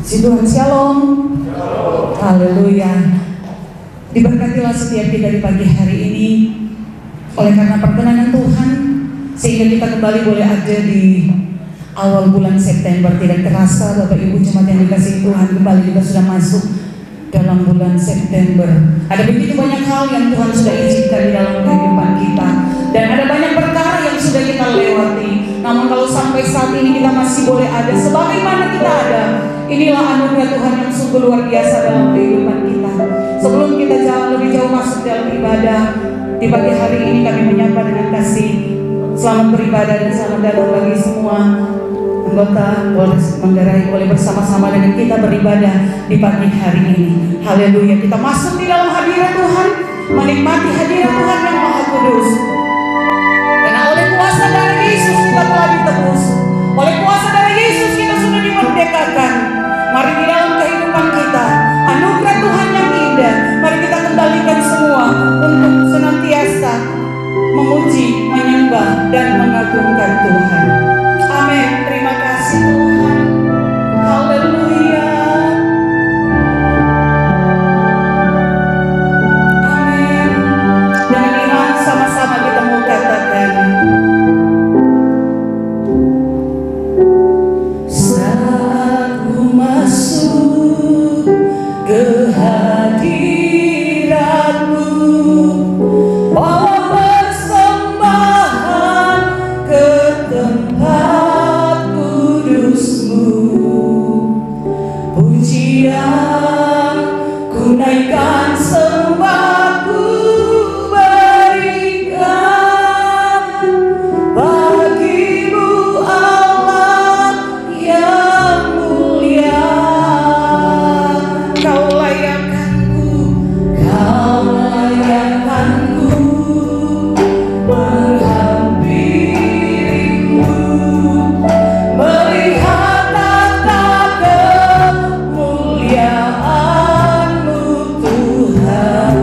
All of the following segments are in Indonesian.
Puji Tuhan, shalom. Haleluya. Diberkatilah setiap kita di pagi hari ini oleh karena perkenanan Tuhan, sehingga kita kembali boleh ada di awal bulan September. Tidak terasa Bapak Ibu jemaat yang dikasihi Tuhan, kembali kita sudah masuk dalam bulan September. Ada begitu banyak hal yang Tuhan sudah izinkan di dalam kehidupan kita, dan ada banyak perkara yang sudah kita lewati. Namun kalau sampai saat ini kita masih boleh ada sebagaimana kita ada, inilah anugerah Tuhan yang sungguh luar biasa dalam kehidupan kita. Sebelum kita lebih jauh masuk dalam ibadah, di pagi hari ini kami menyapa dengan kasih selamat beribadah dan selamat datang bagi semua anggota Manggarai boleh bersama-sama dengan kita beribadah di pagi hari ini. Haleluya, kita masuk di dalam hadirat Tuhan, menikmati hadirat Tuhan yang Maha Kudus. Karena oleh kuasa darah Yesus kita telah ditebus, oleh kuasa darah Yesus kita sudah dimerdekakan. Mari di dalam kehidupan kita anugerah Tuhan yang indah, mari kita kembalikan semua untuk senantiasa memuji, menyembah dan mengagungkan Tuhan. Amin. Terima kasih Tuhan. Haleluya. Amin. Dengan iman sama-sama kita mau katakan, saat ku masuk ke hadirat-Mu, bawa persembahan ke tempat kudus-Mu. Pujian ku naikkan, sembah ku berikan bagi-Mu Allah yang mulia. Kau layakkan-Ku, Kau layakkan-Ku menghampiri-Mu, melihat tata kemuliaan-Mu Tuhan.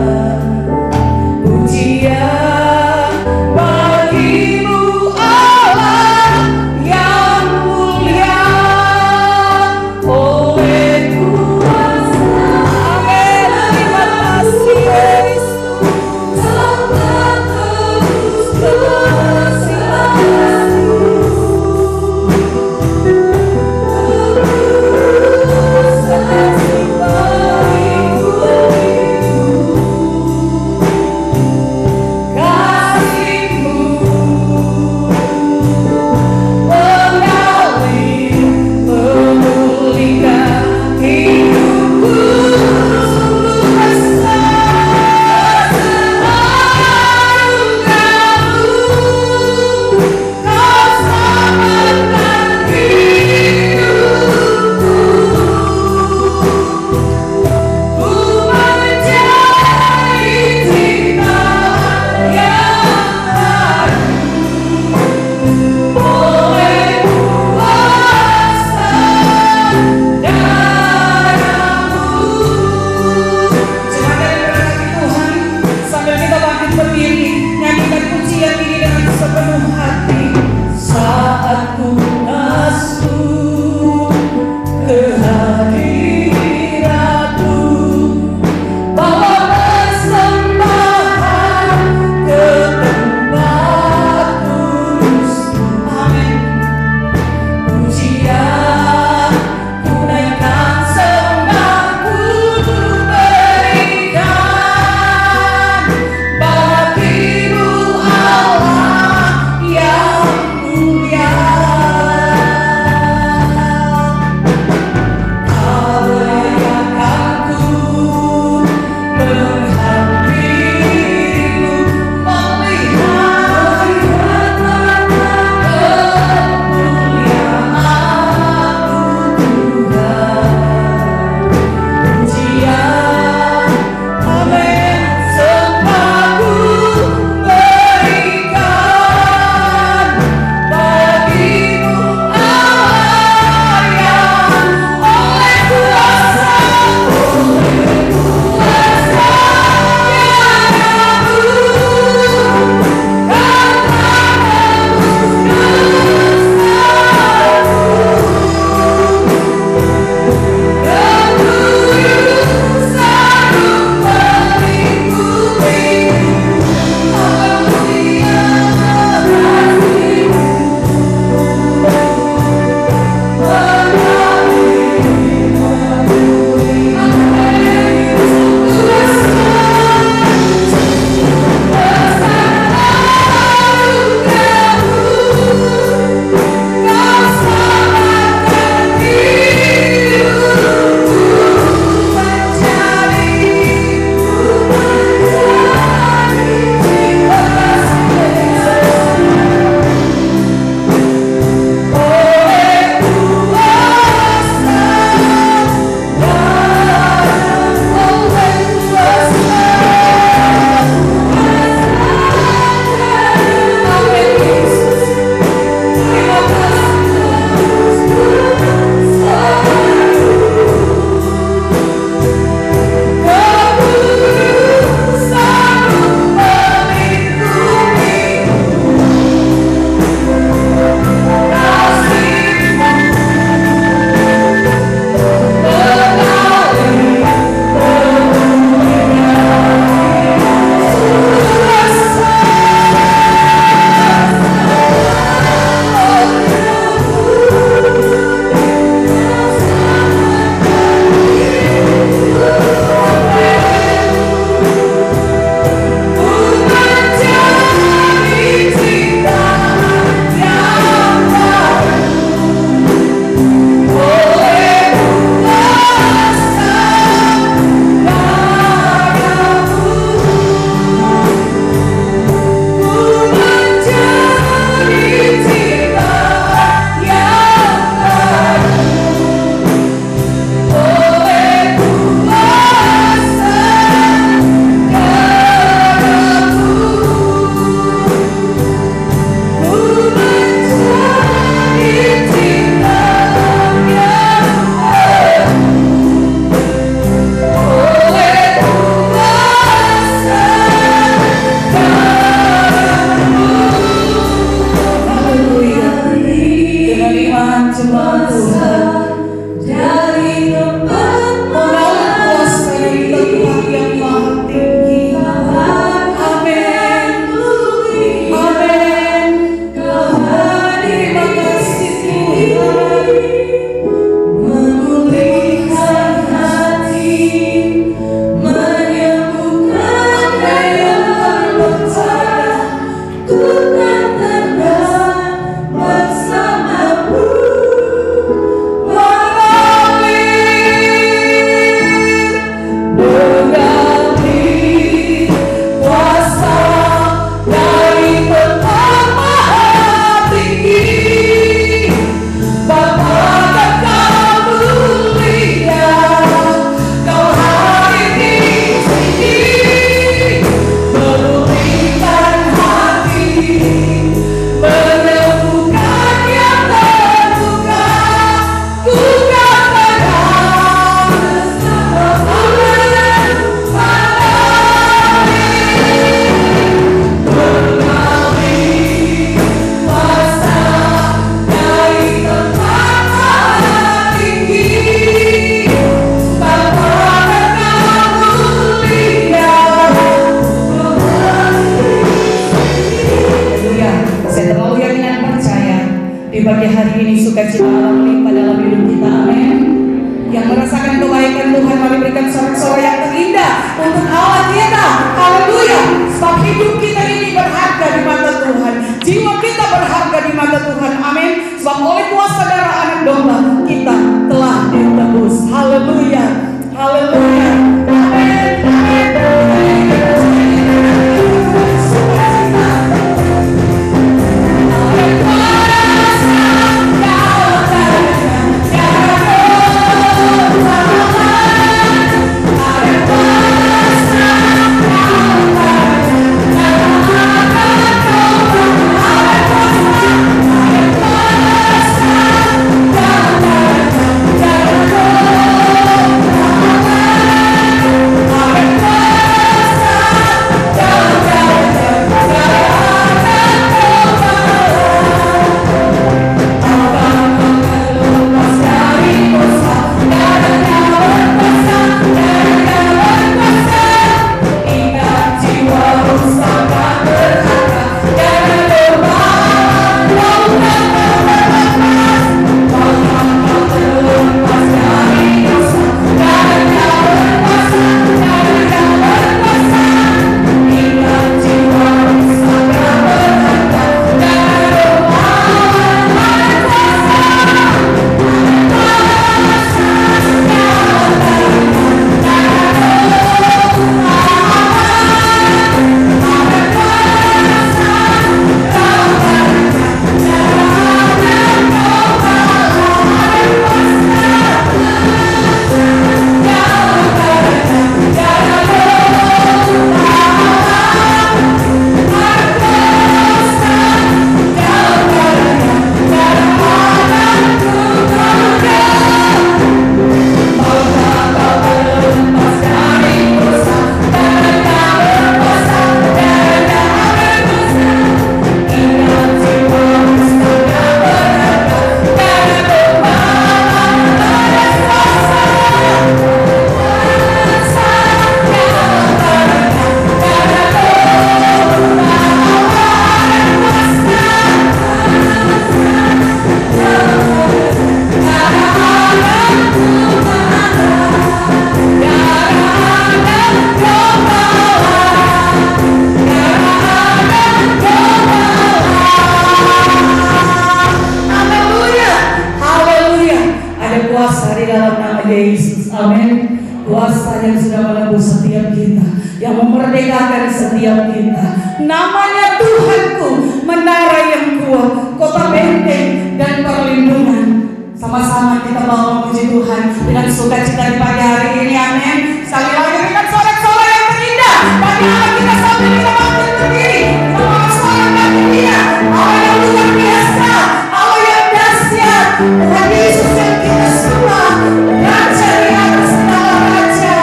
yang memerdekakan setiap kita. Namanya Tuhanku, menara yang kuat, kota benteng dan perlindungan. Sama-sama kita mau memuji Tuhan dengan sukacita di pagi hari ini, amin. Sekali lagi dengan sorak-sorak yang terindah. Pagi hari kita sampai kita bangkit berdiri, kita mau suarakan Dia, Allah yang luar biasa, Allah yang dahsyat, Tuhan Yesus yang kita sembah, Raja di atas segala raja.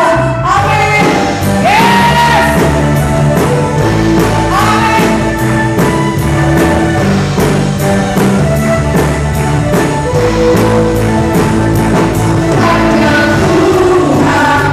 Amin. Yes. Amin. Hanya Tuhan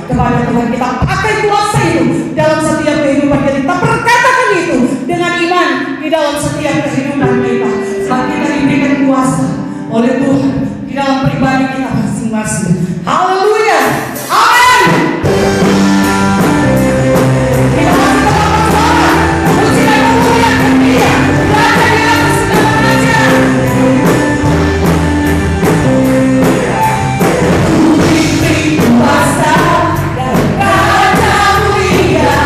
kepada Tuhan. Kita pakai kuasa itu dalam setiap kehidupan kita. Kita perkatakan itu dengan iman di dalam setiap kehidupan kita. Saat kita diberikan kuasa oleh Tuhan di dalam pribadi kita masing-masing. Haleluya. Amin. Kita masih tetap bersama. Puji dan memuliakan Dia. Raja di atas segala raja. Diberi kuasa dan Raja mulia,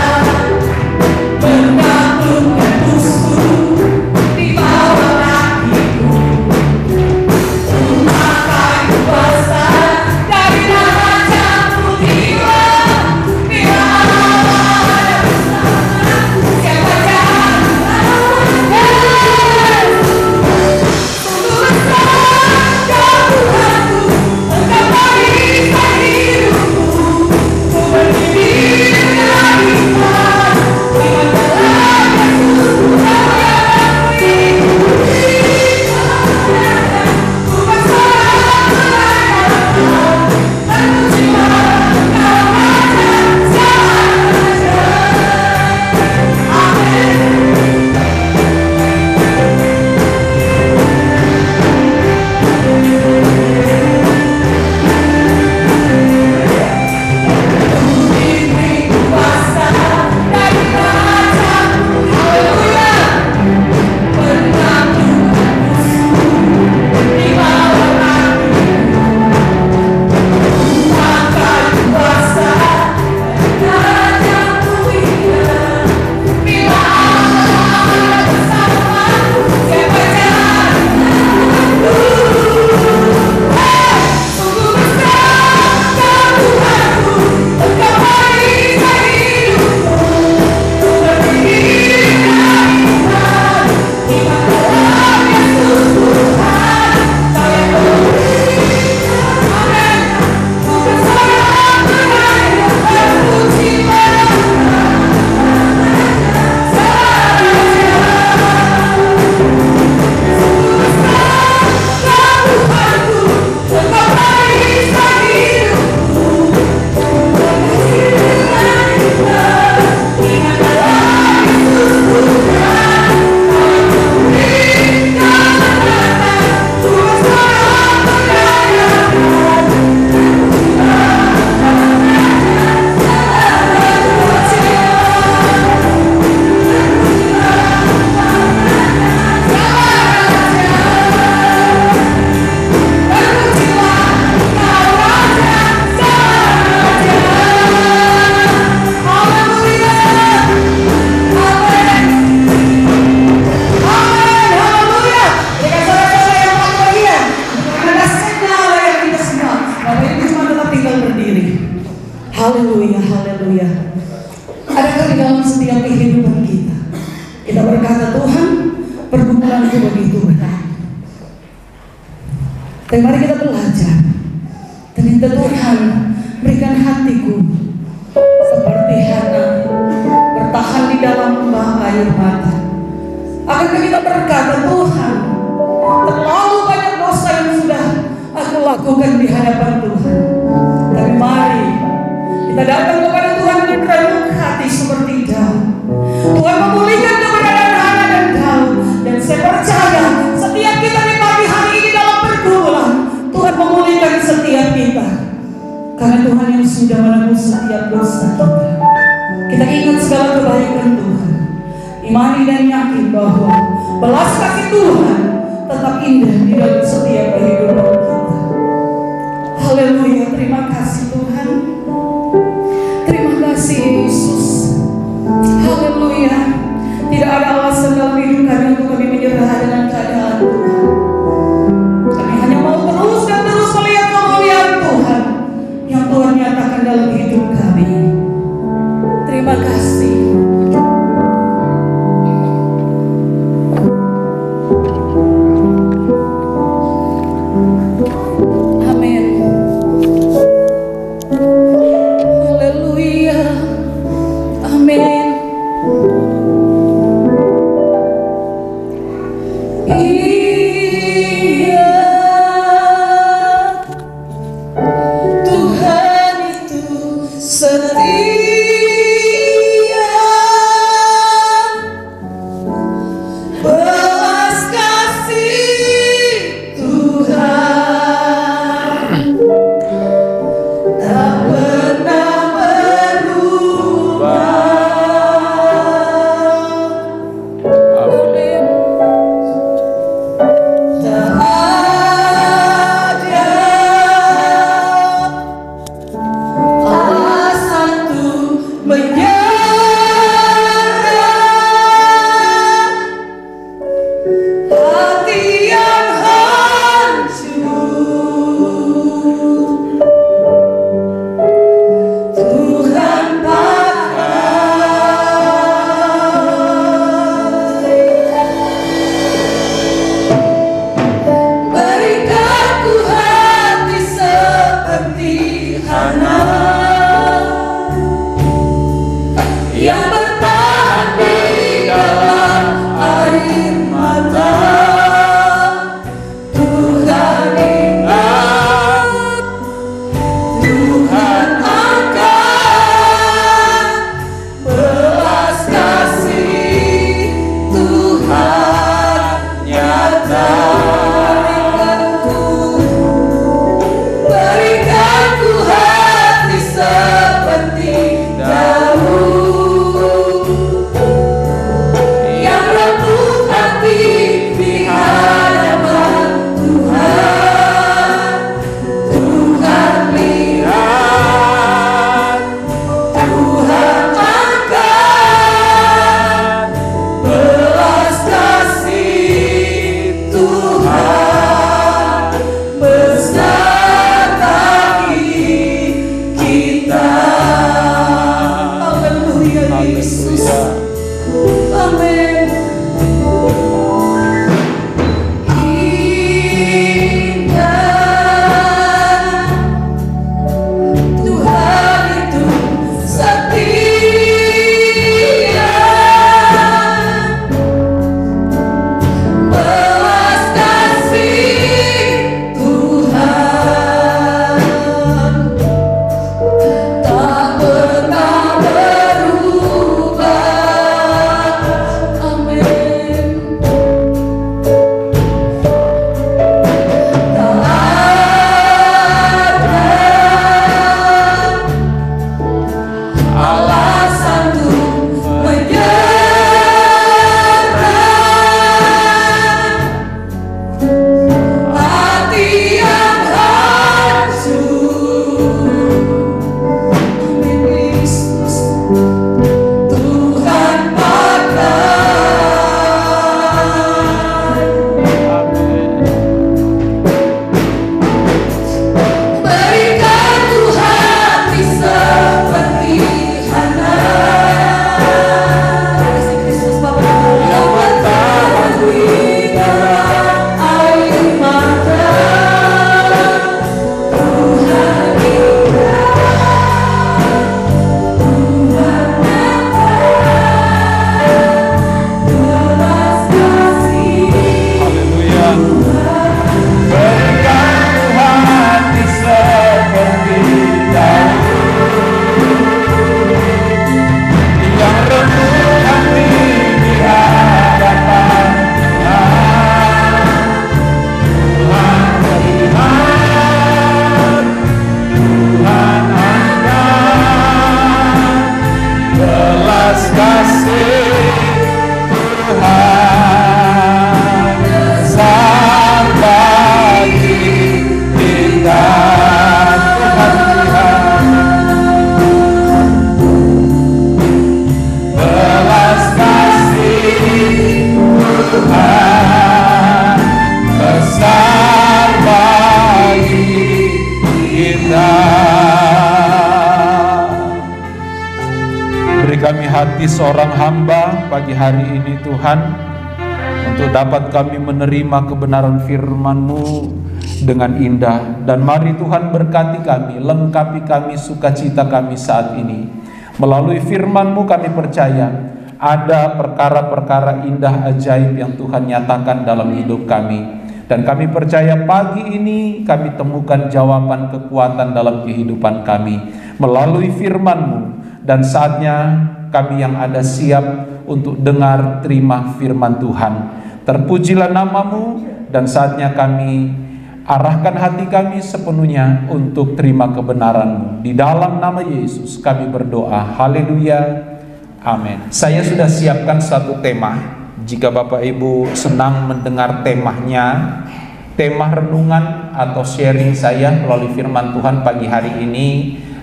menaklukkan musuh di bawah kakiku. Pakai kuasa dari Raja mulia, bila ada bersama siapa jangan sungguh besar kau Tuhanku, Engkau berikan hidupku, ku berdiri dengan iman, iman dalam Yesus ku mengakui, ku bersorak mengatakan, terpujilah Engkau Raja segala raja. Amin. Diberi kuasa dari Raja, haleluya, menaklukkan musuh di bawah kakiku. Pakai kuasa dari Raja mulia, bila Allah bersamaku, siapa jangan sungguh besar kau Tuhanku, Engkau berikan hidupku, ku berdiri dengan iman, iman dalam Yesus Tuhan, Kau yang berikan. Amin. Ku bersorak mengatakan, terpujilah haleluya, haleluya. Adakah di dalam setiap kehidupan kita berkata, Tuhan, pergumulanku begitu berat. Dan mari kita belajar dan minta Tuhan berikan hatiku seperti Hana bertahan di dalam lembah air mata. Akankah kita berkata, Tuhan, terlalu banyak dosa yang sudah aku lakukan di hadapan Tuhan. Tapi mari kita datang kepada Tuhan dengan renung hati seperti Daud. Tuhan memulihkan keberadaan Hana dan Daud. Dan saya percaya setiap kita di pagi hari ini dalam pergumulan, Tuhan memulihkan setiap kita. Karena Tuhan yang sudah menebus setiap dosa kita. Kita ingat segala kebaikan Tuhan. Imani dan yakin bahwa belas kasih Tuhan tetap indah di dalam setiap kehidupan kita. Haleluya, terima kasih Tuhan. Terima kasih Yesus. Haleluya. Tidak ada alasan dalam hidup kami untuk kami menyerah dengan keadaan Tuhan. Kami hanya mau terus dan terus melihat kemuliaan Tuhan yang Tuhan nyatakan dalam hidup kami. Terima kasih. Amin. Haleluya. Amin. kami hati seorang hamba pagi hari ini Tuhan, untuk dapat kami menerima kebenaran firman-Mu dengan indah. Dan mari Tuhan berkati kami, lengkapi kami sukacita kami saat ini. Melalui firman-Mu kami percaya ada perkara-perkara indah ajaib yang Tuhan nyatakan dalam hidup kami. Dan kami percaya pagi ini kami temukan jawaban kekuatan dalam kehidupan kami. melalui firman-Mu. Dan saatnya kami yang ada siap untuk dengar terima firman Tuhan. Terpujilah nama-Mu, dan saatnya kami arahkan hati kami sepenuhnya untuk terima kebenaran-Mu. Di dalam nama Yesus kami berdoa. Haleluya. Amin. Saya sudah siapkan satu tema. Jika Bapak Ibu senang mendengar temanya, tema renungan atau sharing saya melalui firman Tuhan pagi hari ini,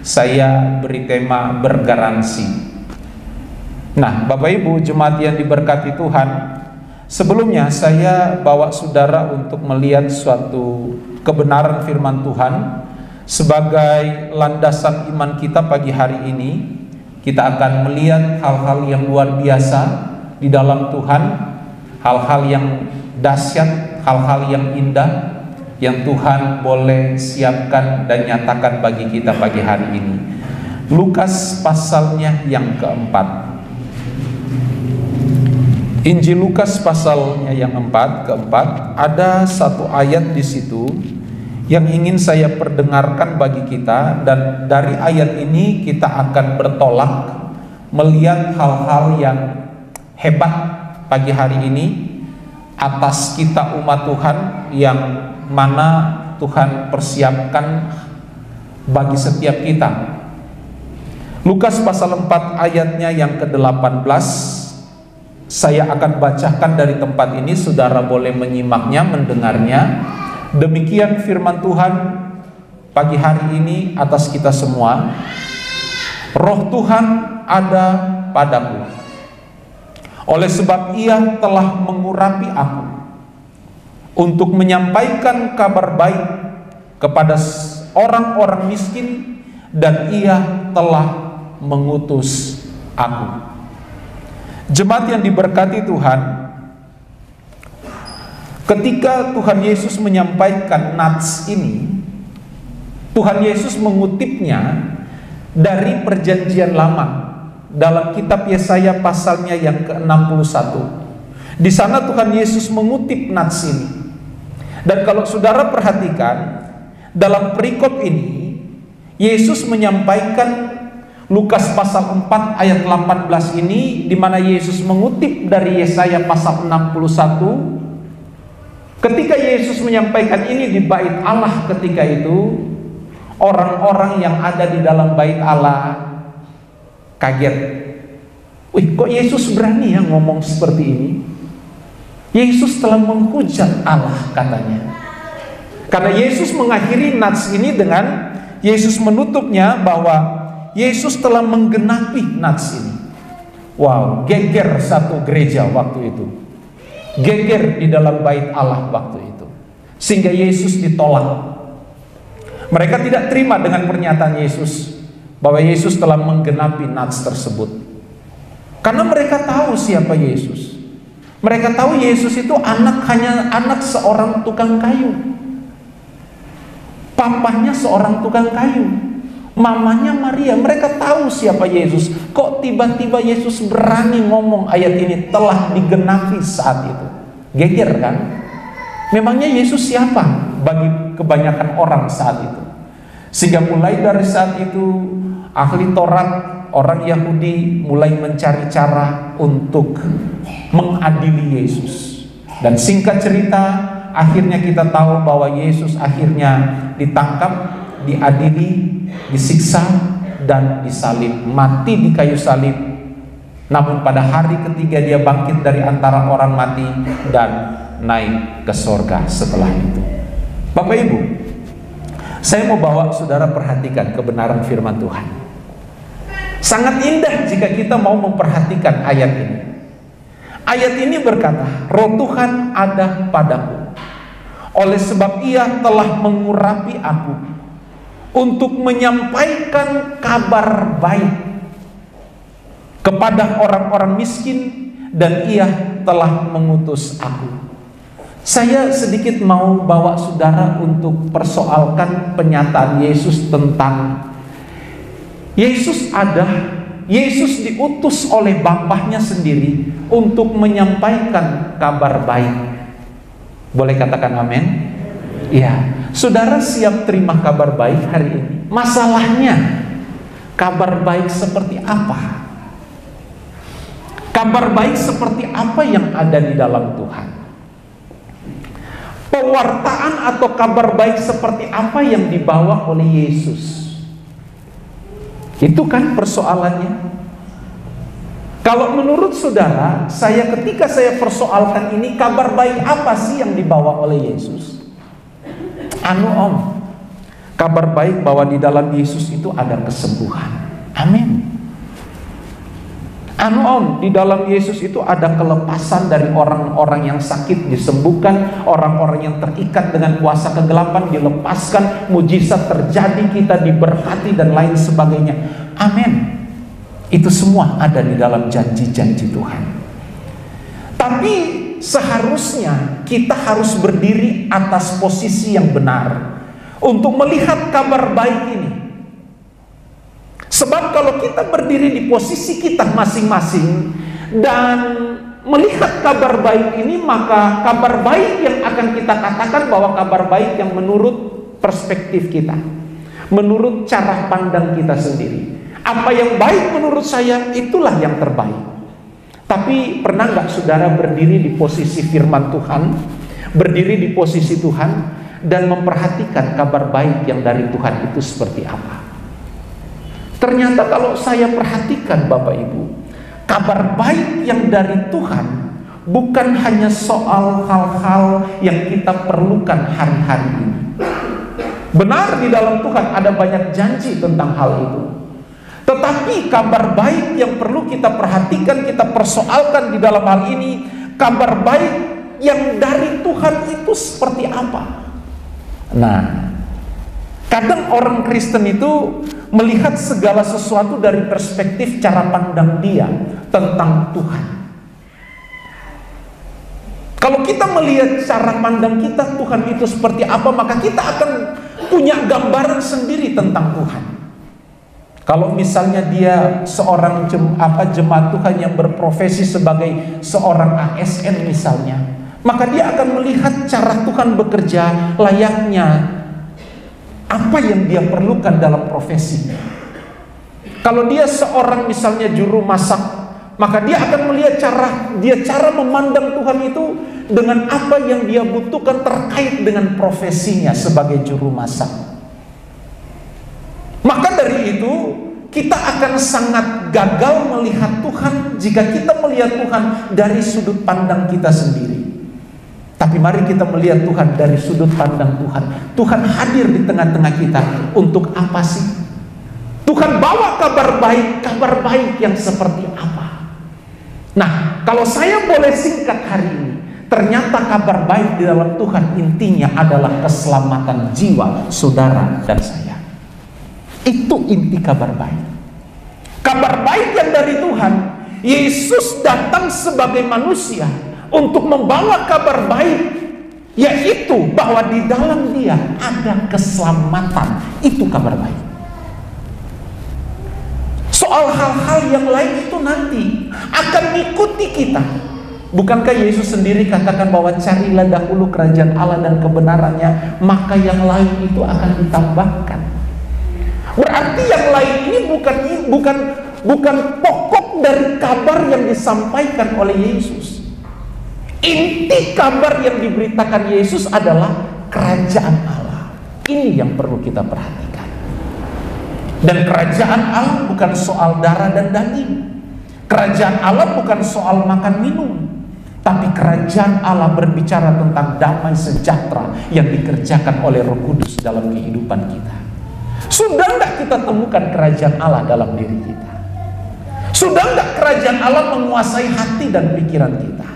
saya beri tema bergaransi. Nah, Bapak Ibu jemaat yang diberkati Tuhan, sebelumnya saya bawa saudara untuk melihat suatu kebenaran firman Tuhan sebagai landasan iman kita pagi hari ini. Kita akan melihat hal-hal yang luar biasa di dalam Tuhan, hal-hal yang dahsyat, hal-hal yang indah yang Tuhan boleh siapkan dan nyatakan bagi kita pagi hari ini. Lukas pasalnya yang keempat. Injil Lukas pasalnya yang keempat, ada satu ayat di situ yang ingin saya perdengarkan bagi kita, dan dari ayat ini kita akan bertolak melihat hal-hal yang hebat pagi hari ini atas kita umat Tuhan yang mana Tuhan persiapkan bagi setiap kita. Lukas pasal 4 ayatnya yang ke-18, saya akan bacakan dari tempat ini, saudara boleh menyimaknya, mendengarnya. Demikian firman Tuhan pagi hari ini atas kita semua. Roh Tuhan ada padaku, oleh sebab Ia telah mengurapi aku untuk menyampaikan kabar baik kepada orang-orang miskin, dan Ia telah mengutus aku. Jemaat yang diberkati Tuhan, ketika Tuhan Yesus menyampaikan nats ini, Tuhan Yesus mengutipnya dari perjanjian lama dalam kitab Yesaya pasalnya yang ke-61. Di sana Tuhan Yesus mengutip nats ini. Dan kalau saudara perhatikan dalam perikop ini, Yesus menyampaikan Lukas pasal 4 ayat 18 ini, di mana Yesus mengutip dari Yesaya pasal 61. Ketika Yesus menyampaikan ini di bait Allah ketika itu, orang-orang yang ada di dalam bait Allah kaget. Wih, kok Yesus berani ya ngomong seperti ini? Yesus telah menghujat Allah katanya. Karena Yesus mengakhiri nats ini dengan Yesus menutupnya bahwa Yesus telah menggenapi nats ini. Wow, geger satu gereja waktu itu. Geger di dalam bait Allah waktu itu. Sehingga Yesus ditolak. Mereka tidak terima dengan pernyataan Yesus bahwa Yesus telah menggenapi nats tersebut. Karena mereka tahu siapa Yesus. Mereka tahu Yesus itu hanya anak seorang tukang kayu. Papahnya seorang tukang kayu. Mamanya Maria. Mereka tahu siapa Yesus. Kok tiba-tiba Yesus berani ngomong ayat ini telah digenapi saat itu? Geger kan? Memangnya Yesus siapa bagi kebanyakan orang saat itu? Sehingga mulai dari saat itu ahli Taurat, orang Yahudi mulai mencari cara untuk mengadili Yesus. Dan singkat cerita, akhirnya kita tahu bahwa Yesus akhirnya ditangkap, diadili, disiksa, dan disalib, mati di kayu salib. Namun pada hari ketiga dia bangkit dari antara orang mati dan naik ke sorga setelah itu. Bapak Ibu, saya mau bawa saudara perhatikan kebenaran firman Tuhan. Sangat indah jika kita mau memperhatikan ayat ini. Ayat ini berkata, Roh Tuhan ada padaku, oleh sebab Ia telah mengurapi aku untuk menyampaikan kabar baik kepada orang-orang miskin, dan Ia telah mengutus aku. Saya sedikit mau bawa saudara untuk persoalkan pernyataan Yesus tentang Yesus ada, Yesus diutus oleh Bapaknya sendiri untuk menyampaikan kabar baik. Boleh katakan amin? Iya. Saudara siap terima kabar baik hari ini? Masalahnya kabar baik seperti apa? Kabar baik seperti apa yang ada di dalam Tuhan? Pewartaan atau kabar baik seperti apa yang dibawa oleh Yesus? Itu kan persoalannya. Kalau menurut saudara, ketika saya persoalkan ini, kabar baik apa sih yang dibawa oleh Yesus? Kabar baik bahwa di dalam Yesus itu ada kesembuhan. Amin. Di dalam Yesus itu ada kelepasan dari orang-orang yang sakit disembuhkan, orang-orang yang terikat dengan kuasa kegelapan dilepaskan, mujizat terjadi, kita diberkati dan lain sebagainya. Amin. Itu semua ada di dalam janji-janji Tuhan. Tapi seharusnya kita harus berdiri atas posisi yang benar untuk melihat kabar baik ini. Sebab kalau kita berdiri di posisi kita masing-masing dan melihat kabar baik ini, maka kabar baik yang akan kita katakan bahwa kabar baik yang menurut perspektif kita, menurut cara pandang kita sendiri. Apa yang baik menurut saya, itulah yang terbaik. Tapi pernah nggak saudara berdiri di posisi firman Tuhan, berdiri di posisi Tuhan, dan memperhatikan kabar baik yang dari Tuhan itu seperti apa? Ternyata kalau saya perhatikan Bapak Ibu, kabar baik yang dari Tuhan bukan hanya soal hal-hal yang kita perlukan hari-hari ini. Benar, di dalam Tuhan ada banyak janji tentang hal itu. Tetapi kabar baik yang perlu kita perhatikan, kita persoalkan di dalam hal ini, kabar baik yang dari Tuhan itu seperti apa? Nah, kadang orang Kristen itu melihat segala sesuatu dari perspektif cara pandang dia tentang Tuhan. Kalau kita melihat cara pandang kita Tuhan itu seperti apa, maka kita akan punya gambaran sendiri tentang Tuhan. Kalau misalnya dia seorang jemaat Tuhan yang berprofesi sebagai seorang ASN misalnya, maka dia akan melihat cara Tuhan bekerja layaknya apa yang dia perlukan dalam profesinya. Kalau dia seorang misalnya juru masak, maka dia akan melihat cara memandang Tuhan itu dengan apa yang dia butuhkan terkait dengan profesinya sebagai juru masak. Maka dari itu kita akan sangat gagal melihat Tuhan jika kita melihat Tuhan dari sudut pandang kita sendiri. Tapi mari kita melihat Tuhan dari sudut pandang Tuhan. Tuhan hadir di tengah-tengah kita untuk apa sih? Tuhan bawa kabar baik yang seperti apa? Nah, kalau saya boleh singkat hari ini, ternyata kabar baik di dalam Tuhan intinya adalah keselamatan jiwa saudara dan saya. Itu inti kabar baik. Kabar baik yang dari Tuhan, Yesus datang sebagai manusia untuk membawa kabar baik, yaitu bahwa di dalam dia ada keselamatan. Itu kabar baik. Soal hal-hal yang lain itu nanti akan mengikuti kita. Bukankah Yesus sendiri katakan bahwa carilah dahulu kerajaan Allah dan kebenarannya, maka yang lain itu akan ditambahkan. Berarti yang lain ini bukan pokok dari kabar yang disampaikan oleh Yesus. Inti kabar yang diberitakan Yesus adalah kerajaan Allah. Ini yang perlu kita perhatikan. Dan kerajaan Allah bukan soal darah dan daging. Kerajaan Allah bukan soal makan minum. Tapi kerajaan Allah berbicara tentang damai sejahtera yang dikerjakan oleh Roh Kudus dalam kehidupan kita. Sudah enggak kita temukan kerajaan Allah dalam diri kita? Sudah enggak kerajaan Allah menguasai hati dan pikiran kita?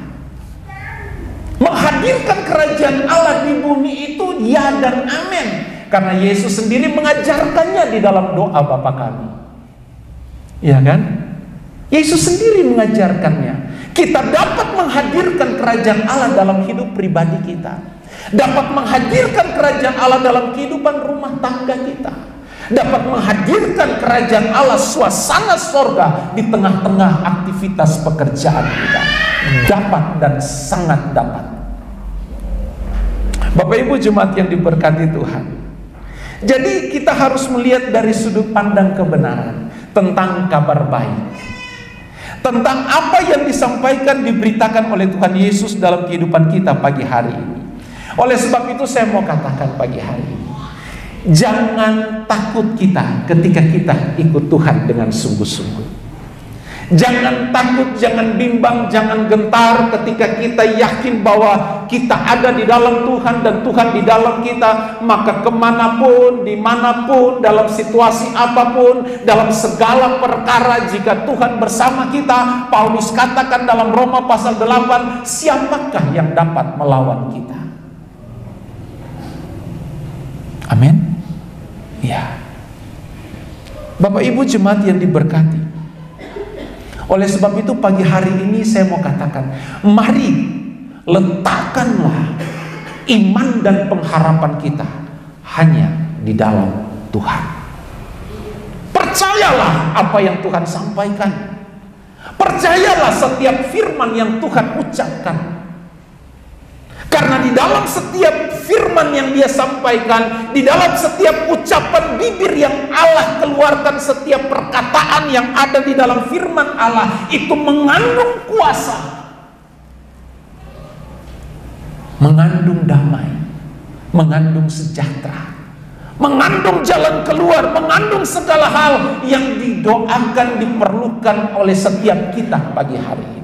Menghadirkan kerajaan Allah di bumi itu ya dan amin. Karena Yesus sendiri mengajarkannya di dalam doa Bapa kami. Ya kan? Yesus sendiri mengajarkannya. Kita dapat menghadirkan kerajaan Allah dalam hidup pribadi kita. Dapat menghadirkan kerajaan Allah dalam kehidupan rumah tangga kita. Dapat menghadirkan kerajaan Allah, suasana sorga di tengah-tengah aktivitas pekerjaan kita. Dapat dan sangat dapat. Bapak Ibu jemaat yang diberkati Tuhan. Jadi kita harus melihat dari sudut pandang kebenaran. tentang kabar baik, tentang apa yang disampaikan, diberitakan oleh Tuhan Yesus dalam kehidupan kita pagi hari ini. Oleh sebab itu saya mau katakan pagi hari ini, jangan takut kita ketika kita ikut Tuhan dengan sungguh-sungguh. Jangan takut, jangan bimbang, jangan gentar ketika kita yakin bahwa kita ada di dalam Tuhan dan Tuhan di dalam kita. Maka kemanapun, dimanapun, dalam situasi apapun, dalam segala perkara, jika Tuhan bersama kita, Paulus katakan dalam Roma pasal 8, siapakah yang dapat melawan kita? Amin. Ya, Bapak Ibu jemaat yang diberkati, oleh sebab itu pagi hari ini saya mau katakan, mari letakkanlah iman dan pengharapan kita hanya di dalam Tuhan. Percayalah apa yang Tuhan sampaikan. Percayalah setiap firman yang Tuhan ucapkan. Karena di dalam setiap firman yang Dia sampaikan, di dalam setiap ucapan bibir yang Allah keluarkan, setiap perkataan yang ada di dalam firman Allah itu mengandung kuasa, mengandung damai, mengandung sejahtera, mengandung jalan keluar, mengandung segala hal yang didoakan, diperlukan oleh setiap kita pagi hari ini.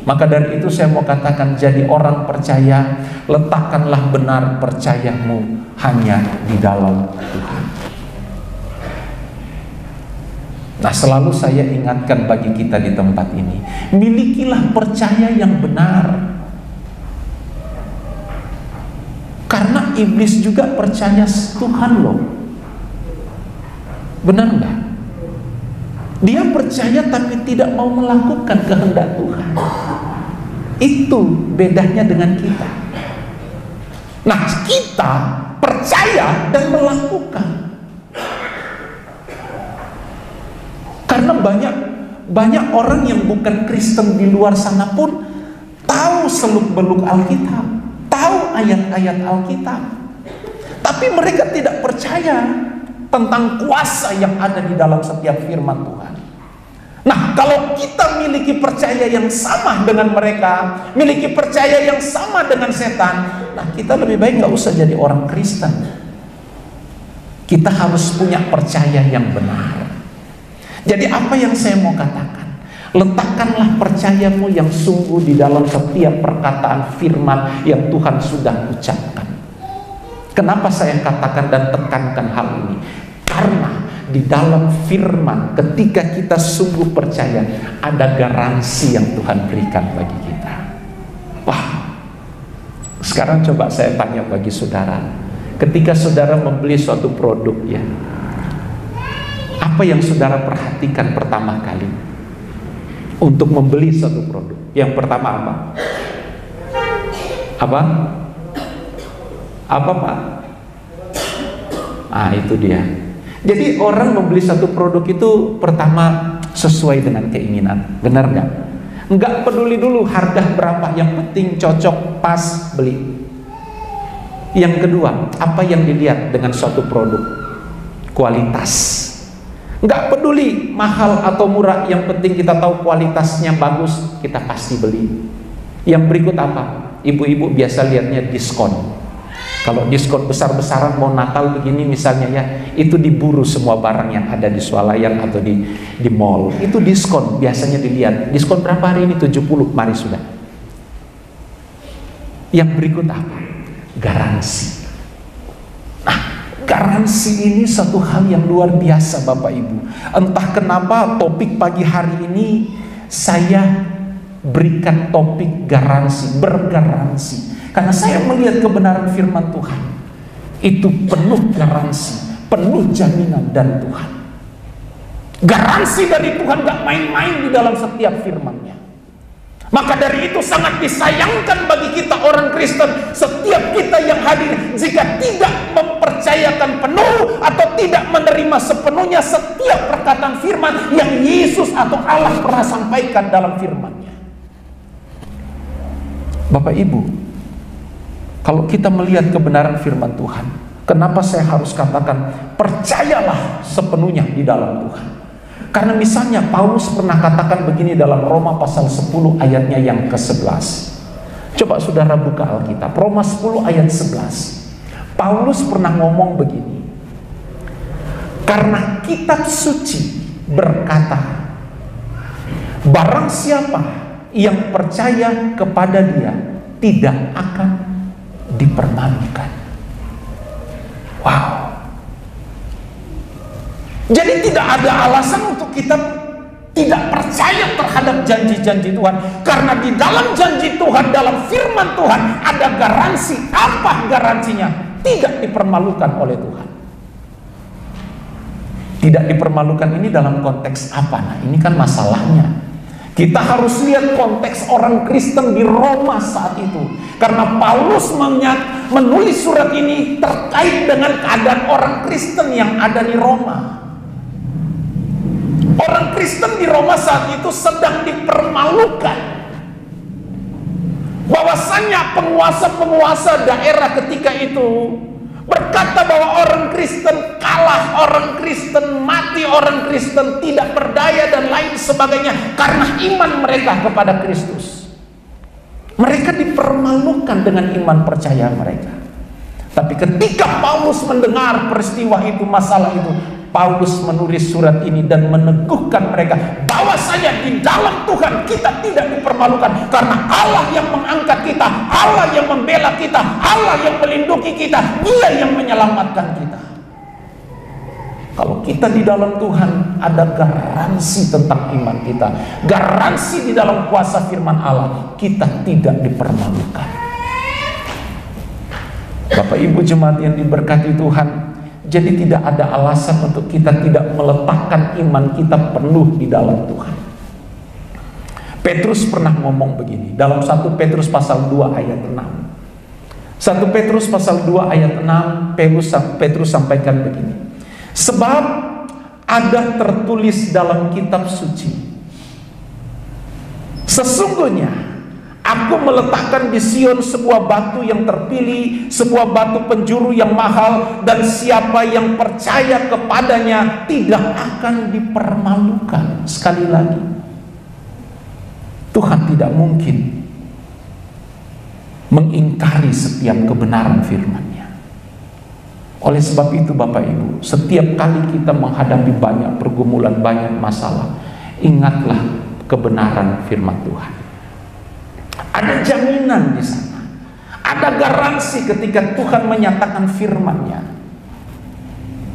Maka dari itu saya mau katakan, jadi orang percaya, letakkanlah benar percayamu hanya di dalam Tuhan. Nah, selalu saya ingatkan bagi kita di tempat ini, milikilah percaya yang benar. Karena iblis juga percaya Tuhan loh. Benar nggak? Dia percaya tapi tidak mau melakukan kehendak Tuhan. Itu bedanya dengan kita. Nah, kita percaya dan melakukan. Karena banyak orang yang bukan Kristen di luar sana pun tahu seluk-beluk Alkitab, tahu ayat-ayat Alkitab, tapi mereka tidak percaya tentang kuasa yang ada di dalam setiap firman Tuhan. Nah, kalau kita miliki percaya yang sama dengan mereka, miliki percaya yang sama dengan setan, nah kita lebih baik nggak usah jadi orang Kristen. Kita harus punya percaya yang benar. Jadi apa yang saya mau katakan, letakkanlah percayamu yang sungguh di dalam setiap perkataan firman yang Tuhan sudah ucapkan. Kenapa saya katakan dan tekankan hal ini? Karena di dalam firman, ketika kita sungguh percaya, ada garansi yang Tuhan berikan bagi kita. Wah, sekarang coba saya tanya bagi saudara, ketika saudara membeli suatu produk, ya, apa yang saudara perhatikan pertama kali untuk membeli suatu produk? Yang pertama apa? Apa Pak? Ah, itu dia. Jadi orang membeli satu produk itu pertama sesuai dengan keinginan, benar nggak? Nggak peduli dulu harga berapa, yang penting cocok, pas, beli. Yang kedua, apa yang dilihat dengan suatu produk? Kualitas. Nggak peduli mahal atau murah, yang penting kita tahu kualitasnya bagus, kita pasti beli. Yang berikut apa? Ibu-ibu biasa lihatnya diskon. Kalau diskon besar-besaran mau Natal begini misalnya, ya, itu diburu semua barang yang ada di swalayan atau di mall. Itu diskon, biasanya dilihat. Diskon berapa hari ini? 70, mari sudah. Yang berikut apa? Garansi. Nah, garansi ini satu hal yang luar biasa Bapak Ibu. Entah kenapa topik pagi hari ini saya berikan topik garansi, bergaransi. Karena saya melihat kebenaran firman Tuhan itu penuh garansi, penuh jaminan dari Tuhan. Garansi dari Tuhan gak main-main di dalam setiap firman-Nya. Maka dari itu sangat disayangkan bagi kita orang Kristen, setiap kita yang hadir, jika tidak mempercayakan penuh atau tidak menerima sepenuhnya setiap perkataan firman yang Yesus atau Allah pernah sampaikan dalam firman-Nya. Bapak Ibu, kalau kita melihat kebenaran firman Tuhan, Kenapa saya harus katakan percayalah sepenuhnya di dalam Tuhan? Karena misalnya Paulus pernah katakan begini dalam Roma pasal 10 ayatnya yang ke-11. Coba saudara buka Alkitab, Roma 10 ayat 11. Paulus pernah ngomong begini, karena kitab suci berkata, barang siapa yang percaya kepada Dia tidak akan dipermalukan. Wow. Jadi tidak ada alasan untuk kita tidak percaya terhadap janji-janji Tuhan, karena di dalam janji Tuhan, dalam firman Tuhan ada garansi. Apa garansinya? Tidak dipermalukan oleh Tuhan. Tidak dipermalukan ini dalam konteks apa? Nah, ini kan masalahnya. Kita harus lihat konteks orang Kristen di Roma saat itu. Karena Paulus menulis surat ini terkait dengan keadaan orang Kristen yang ada di Roma. Orang Kristen di Roma saat itu sedang dipermalukan. Bahwasanya penguasa-penguasa daerah ketika itu berkata bahwa orang Kristen kalah, orang Kristen mati, orang Kristen tidak berdaya dan lain sebagainya karena iman mereka kepada Kristus. Mereka dipermalukan dengan iman percaya mereka. Tapi ketika Paulus mendengar peristiwa itu, masalah itu, Paulus menulis surat ini dan meneguhkan mereka bahwasanya di dalam Tuhan kita tidak dipermalukan, karena Allah yang mengangkat kita, Allah yang membela kita, Allah yang melindungi kita, Dia yang menyelamatkan kita. Kalau kita di dalam Tuhan, ada garansi tentang iman kita, garansi di dalam kuasa firman Allah, kita tidak dipermalukan. Bapak Ibu jemaat yang diberkati Tuhan, jadi tidak ada alasan untuk kita tidak meletakkan iman kita penuh di dalam Tuhan. Petrus pernah ngomong begini dalam 1 Petrus pasal 2 ayat 6. 1 Petrus pasal 2 ayat 6, Petrus sampaikan begini. Sebab ada tertulis dalam kitab suci, sesungguhnya aku meletakkan di Sion sebuah batu yang terpilih, sebuah batu penjuru yang mahal, dan siapa yang percaya kepadanya tidak akan dipermalukan. Sekali lagi, Tuhan tidak mungkin mengingkari setiap kebenaran firman-Nya. Oleh sebab itu Bapak Ibu, setiap kali kita menghadapi banyak pergumulan, banyak masalah, ingatlah kebenaran firman Tuhan. Ada jaminan di sana. Ada garansi ketika Tuhan menyatakan firman-Nya.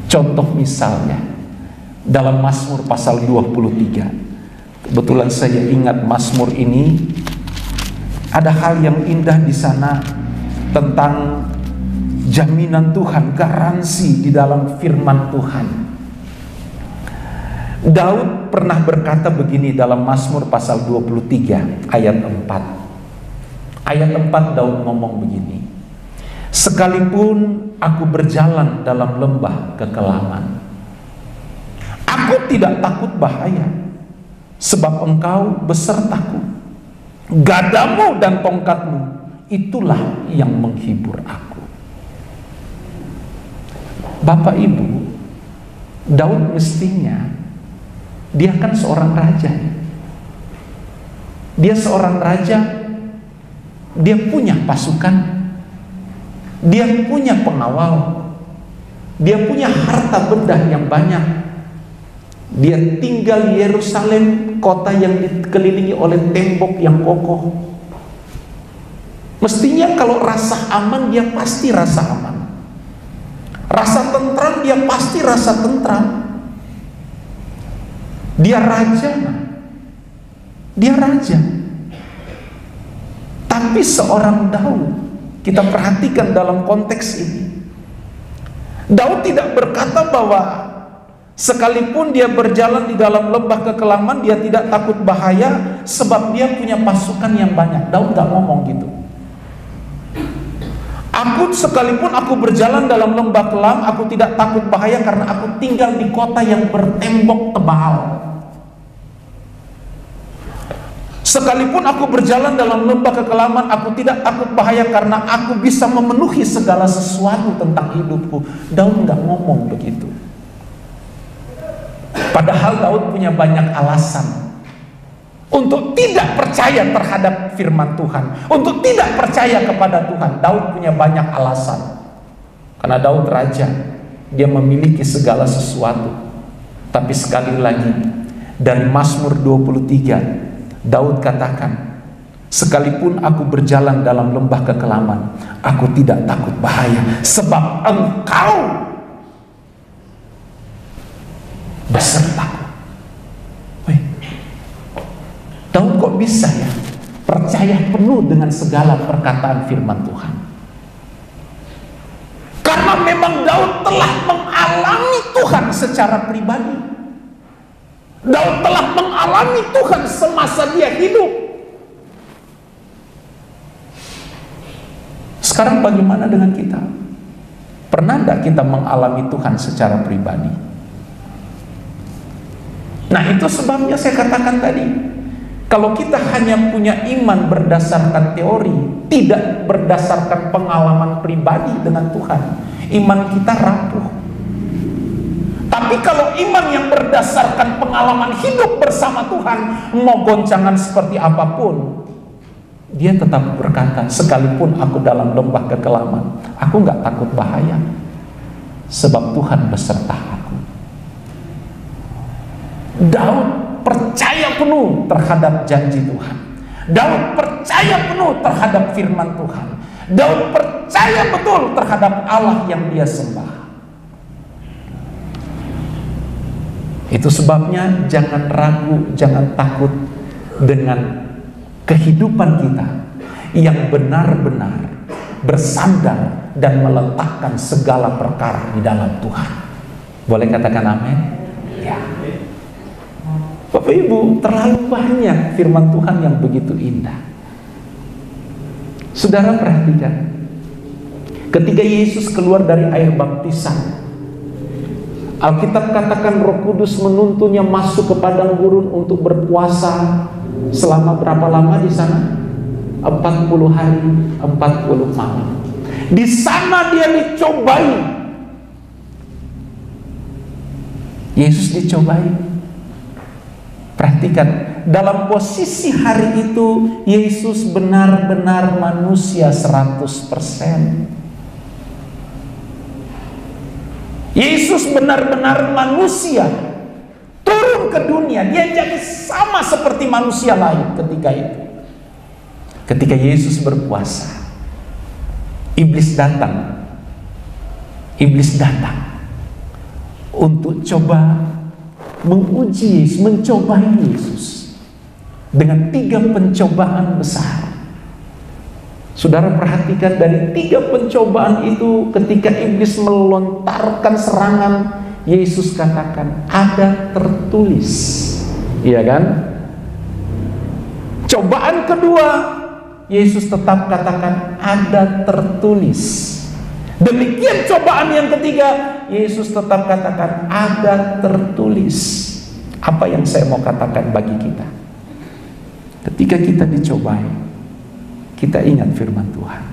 Contoh misalnya dalam Mazmur pasal 23. Kebetulan saya ingat Mazmur ini, ada hal yang indah di sana tentang jaminan Tuhan, garansi di dalam firman Tuhan. Daud pernah berkata begini dalam Mazmur pasal 23 ayat 4. Ayat 4 Daud ngomong begini, sekalipun aku berjalan dalam lembah kekelaman, aku tidak takut bahaya, sebab Engkau besertaku. Gadamu dan tongkatmu, itulah yang menghibur aku. Bapak Ibu, Daud mestinya, dia kan seorang raja. Dia seorang raja, dia punya pasukan, dia punya pengawal, dia punya harta benda yang banyak. Dia tinggal di Yerusalem, kota yang dikelilingi oleh tembok yang kokoh. Mestinya kalau rasa aman, dia pasti rasa aman. Rasa tentram, dia pasti rasa tentram. Dia raja, dia raja. Tapi seorang Daud, kita perhatikan dalam konteks ini, Daud tidak berkata bahwa sekalipun dia berjalan di dalam lembah kekelaman, dia tidak takut bahaya sebab dia punya pasukan yang banyak. Daud gak ngomong gitu. Sekalipun aku berjalan dalam lembah kelam, aku tidak takut bahaya karena aku tinggal di kota yang bertembok tebal. Sekalipun aku berjalan dalam lembah kekelaman, aku tidak takut bahaya karena aku bisa memenuhi segala sesuatu tentang hidupku. Daud nggak ngomong begitu. Padahal Daud punya banyak alasan untuk tidak percaya terhadap firman Tuhan, untuk tidak percaya kepada Tuhan. Daud punya banyak alasan. Karena Daud raja, dia memiliki segala sesuatu. Tapi sekali lagi, dari Mazmur 23, Daud katakan, sekalipun aku berjalan dalam lembah kekelaman, aku tidak takut bahaya, sebab Engkau besertaku. Daud kok bisa ya percaya penuh dengan segala perkataan firman Tuhan? Karena memang Daud telah mengalami Tuhan secara pribadi. Daud telah mengalami Tuhan semasa dia hidup. Sekarang bagaimana dengan kita? Pernah tidak kita mengalami Tuhan secara pribadi? Nah, itu sebabnya saya katakan tadi, kalau kita hanya punya iman berdasarkan teori, tidak berdasarkan pengalaman pribadi dengan Tuhan, iman kita rapuh. Tapi kalau iman yang berdasarkan pengalaman hidup bersama Tuhan, mau goncangan seperti apapun, dia tetap berkata, sekalipun aku dalam lembah kekelaman, aku nggak takut bahaya, sebab Tuhan beserta aku. Daud percaya penuh terhadap janji Tuhan. Daud percaya penuh terhadap firman Tuhan. Daud percaya betul terhadap Allah yang dia sembah. Itu sebabnya jangan ragu, jangan takut dengan kehidupan kita yang benar-benar bersandar dan meletakkan segala perkara di dalam Tuhan. Boleh katakan amin? Ya. Bapak Ibu, terlalu banyak firman Tuhan yang begitu indah. Saudara perhatikan, ketika Yesus keluar dari air baptisan, Alkitab katakan Roh Kudus menuntunnya masuk ke padang gurun untuk berpuasa selama berapa lama di sana? 40 hari, 40 malam. Di sana dia dicobai. Yesus dicobai. Perhatikan, dalam posisi hari itu Yesus benar-benar manusia 100%. Yesus benar-benar manusia, turun ke dunia, dia jadi sama seperti manusia lain ketika itu. Ketika Yesus berpuasa, iblis datang untuk coba menguji Yesus, mencobai Yesus dengan 3 pencobaan besar. Saudara perhatikan, dari 3 pencobaan itu, ketika iblis melontarkan serangan, Yesus katakan, ada tertulis. Iya kan? Cobaan kedua, Yesus tetap katakan, ada tertulis. Demikian cobaan yang ketiga, Yesus tetap katakan, ada tertulis. Apa yang saya mau katakan bagi kita? Ketika kita dicobai, kita ingat firman Tuhan.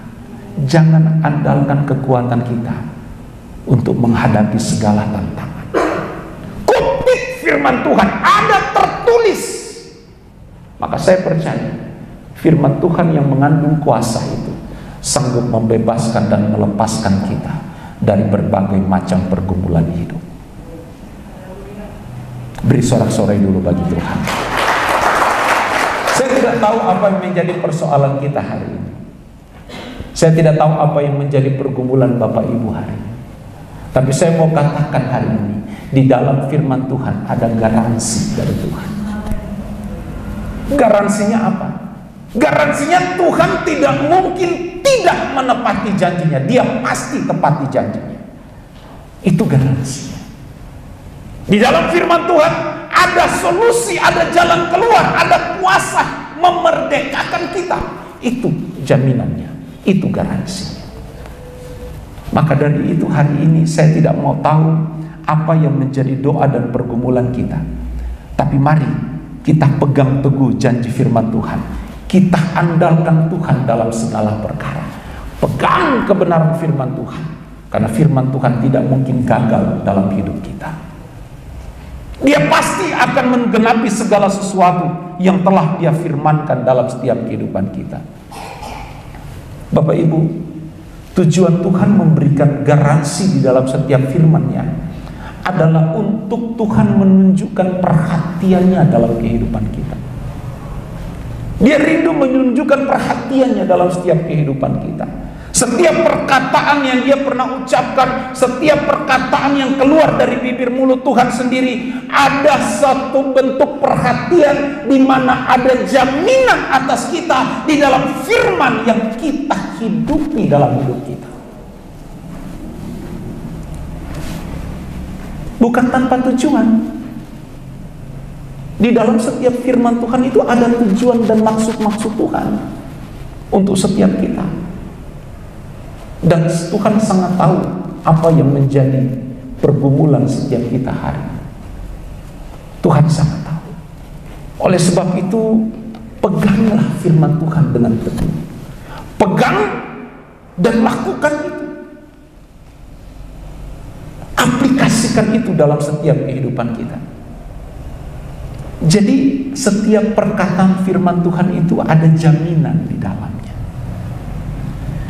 Jangan andalkan kekuatan kita untuk menghadapi segala tantangan. Kutip firman Tuhan, ada tertulis. Maka saya percaya firman Tuhan yang mengandung kuasa itu sanggup membebaskan dan melepaskan kita dari berbagai macam pergumulan hidup. Beri sorak-sorai dulu bagi Tuhan. Saya tidak tahu apa yang menjadi persoalan kita hari ini. Saya tidak tahu apa yang menjadi pergumulan Bapak Ibu hari ini. Tapi saya mau katakan hari ini, di dalam firman Tuhan ada garansi dari Tuhan. Garansinya apa? Garansinya Tuhan tidak mungkin tidak menepati janjinya. Dia pasti tepati janjinya. Itu garansinya. Di dalam firman Tuhan ada solusi, ada jalan keluar, ada kuasa memerdekakan kita. Itu jaminannya, itu garansinya. Maka dari itu hari ini saya tidak mau tahu apa yang menjadi doa dan pergumulan kita. Tapi mari kita pegang teguh janji firman Tuhan. Kita andalkan Tuhan dalam segala perkara. Pegang kebenaran firman Tuhan, karena firman Tuhan tidak mungkin gagal dalam hidup kita. Dia pasti akan menggenapi segala sesuatu yang telah Dia firmankan dalam setiap kehidupan kita. Bapak Ibu, tujuan Tuhan memberikan garansi di dalam setiap firman-Nya adalah untuk Tuhan menunjukkan perhatiannya dalam kehidupan kita. Dia rindu menunjukkan perhatiannya dalam setiap kehidupan kita. Setiap perkataan yang Dia pernah ucapkan, setiap perkataan yang keluar dari bibir mulut Tuhan sendiri, ada satu bentuk perhatian di mana ada jaminan atas kita di dalam firman yang kita hidupi dalam hidup kita. Bukan tanpa tujuan. Di dalam setiap firman Tuhan itu ada tujuan dan maksud-maksud Tuhan untuk setiap kita. Dan Tuhan sangat tahu apa yang menjadi pergumulan setiap kita hari. Tuhan sangat tahu. Oleh sebab itu, peganglah firman Tuhan dengan teguh. Pegang dan lakukan itu. Aplikasikan itu dalam setiap kehidupan kita. Jadi setiap perkataan firman Tuhan itu ada jaminan di dalamnya.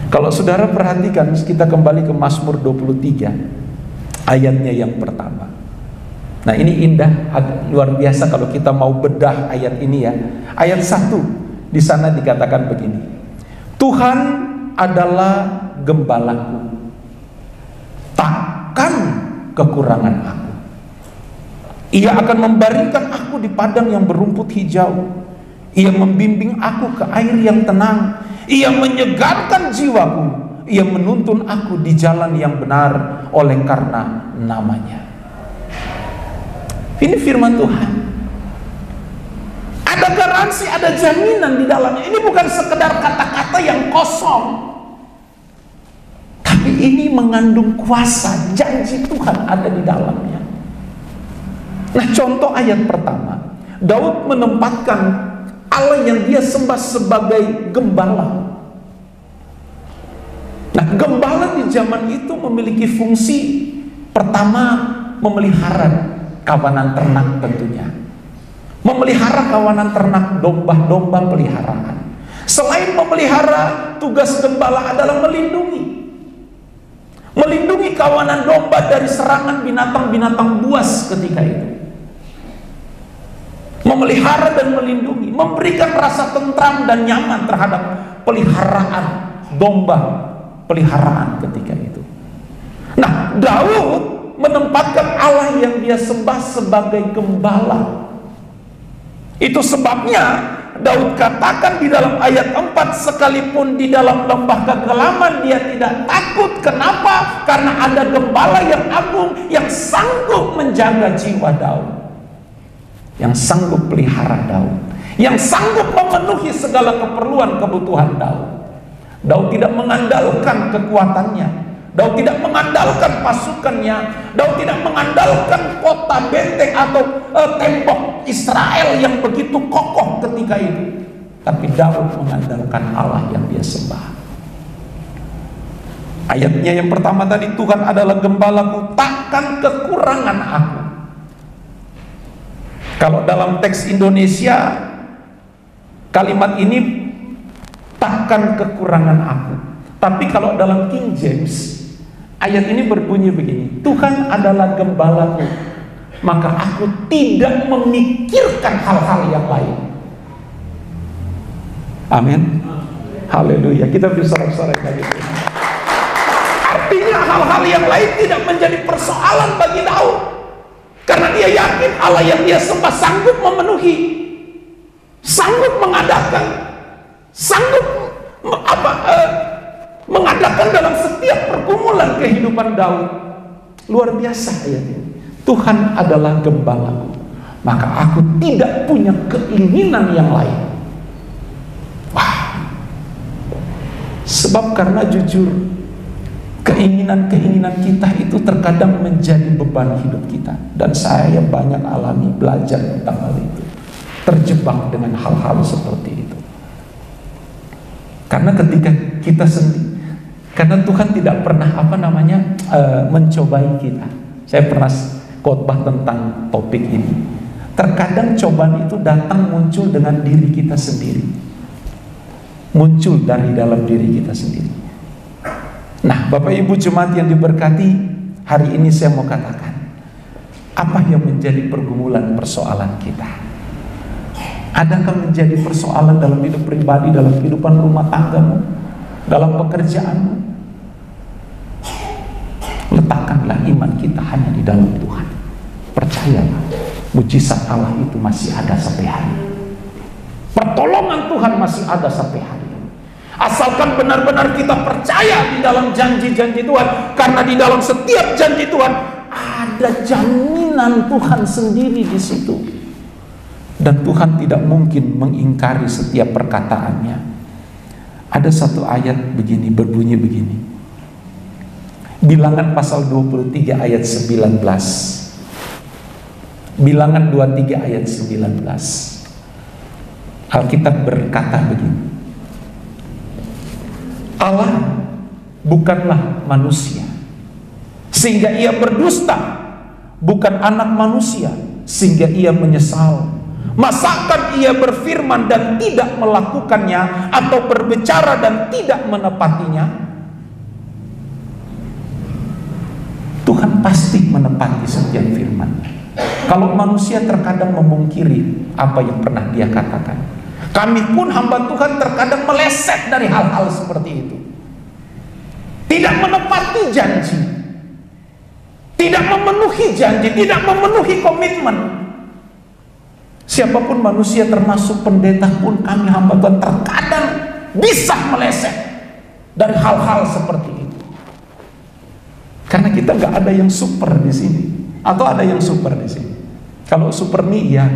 Kalau saudara perhatikan, kita kembali ke Mazmur 23 ayatnya yang pertama. Nah, ini indah, luar biasa kalau kita mau bedah ayat ini ya. Ayat 1 di sana dikatakan begini. Tuhan adalah gembalaku, takkan kekurangan aku. Ia akan membaringkan aku di padang yang berumput hijau. Ia membimbing aku ke air yang tenang. Ia menyegarkan jiwaku. Ia menuntun aku di jalan yang benar oleh karena namanya. Ini firman Tuhan. Ada garansi, ada jaminan di dalamnya. Ini bukan sekedar kata-kata yang kosong, tapi ini mengandung kuasa. Janji Tuhan ada di dalamnya. Nah, contoh ayat pertama, Daud menempatkan Allah yang dia sembah sebagai gembala. Nah, gembala di zaman itu memiliki fungsi pertama, memelihara kawanan ternak tentunya. Memelihara kawanan ternak, domba-domba peliharaan. Selain memelihara, tugas gembala adalah melindungi. Melindungi kawanan domba dari serangan binatang-binatang buas ketika itu. Memelihara dan melindungi, memberikan rasa tentram dan nyaman terhadap peliharaan domba peliharaan ketika itu. Nah, Daud menempatkan Allah yang dia sembah sebagai gembala. Itu sebabnya Daud katakan di dalam ayat 4, sekalipun di dalam lembah kegelaman dia tidak takut. Kenapa? Karena ada gembala yang agung yang sanggup menjaga jiwa Daud, yang sanggup pelihara Daud, yang sanggup memenuhi segala keperluan kebutuhan Daud. Daud tidak mengandalkan kekuatannya, Daud tidak mengandalkan pasukannya, Daud tidak mengandalkan kota benteng atau tembok Israel yang begitu kokoh ketika itu. Tapi Daud mengandalkan Allah yang dia sembah. Ayatnya yang pertama tadi, Tuhan adalah gembalaku, takkan kekurangan aku. Kalau dalam teks Indonesia, kalimat ini takkan kekurangan aku. Tapi kalau dalam King James, ayat ini berbunyi begini, Tuhan adalah gembalaku, maka aku tidak memikirkan hal-hal yang lain. Amin. Haleluya. Kita bersorak-sorak lagi. Artinya hal-hal yang lain tidak menjadi persoalan bagi Daud. Karena dia yakin Allah yang dia sembah sanggup memenuhi, sanggup mengadakan, sanggup mengadakan dalam setiap pergumulan kehidupan Daud. Luar biasa ayat ini. Tuhan adalah gembalaku, maka aku tidak punya keinginan yang lain. Wah. Sebab karena jujur, keinginan-keinginan kita itu terkadang menjadi beban hidup kita. Dan saya banyak alami, belajar tentang hal itu. terjebak dengan hal-hal seperti itu. Karena ketika kita sendiri, karena Tuhan tidak pernah mencobai kita. Saya pernah khotbah tentang topik ini. Terkadang cobaan itu datang muncul dengan diri kita sendiri, muncul dari dalam diri kita sendiri. Nah, Bapak Ibu jemaat yang diberkati, hari ini saya mau katakan, apa yang menjadi pergumulan persoalan kita? Adakah menjadi persoalan dalam hidup pribadi, dalam kehidupan rumah tanggamu, dalam pekerjaanmu? Letakkanlah iman kita hanya di dalam Tuhan. Percayalah, mujizat Allah itu masih ada sampai hari ini. Pertolongan Tuhan masih ada sampai hari ini. Asalkan benar-benar kita percaya di dalam janji-janji Tuhan. Karena di dalam setiap janji Tuhan ada jaminan Tuhan sendiri di situ. Dan Tuhan tidak mungkin mengingkari setiap perkataannya. Ada satu ayat begini, berbunyi begini. Bilangan pasal 23 ayat 19. Bilangan 23 ayat 19. Alkitab berkata begini. Allah bukanlah manusia sehingga ia berdusta, bukan anak manusia sehingga ia menyesal. Masakan ia berfirman dan tidak melakukannya, atau berbicara dan tidak menepatinya? Tuhan pasti menepati setiap firman. Kalau manusia terkadang memungkiri apa yang pernah dia katakan, kami pun hamba Tuhan terkadang meleset dari hal-hal seperti itu. Tidak menepati janji, tidak memenuhi janji, tidak memenuhi komitmen. Siapapun manusia termasuk pendeta pun, kami hamba Tuhan terkadang bisa meleset dari hal-hal seperti itu. Karena kita nggak ada yang super di sini, atau ada yang super di sini. Kalau super nih ya.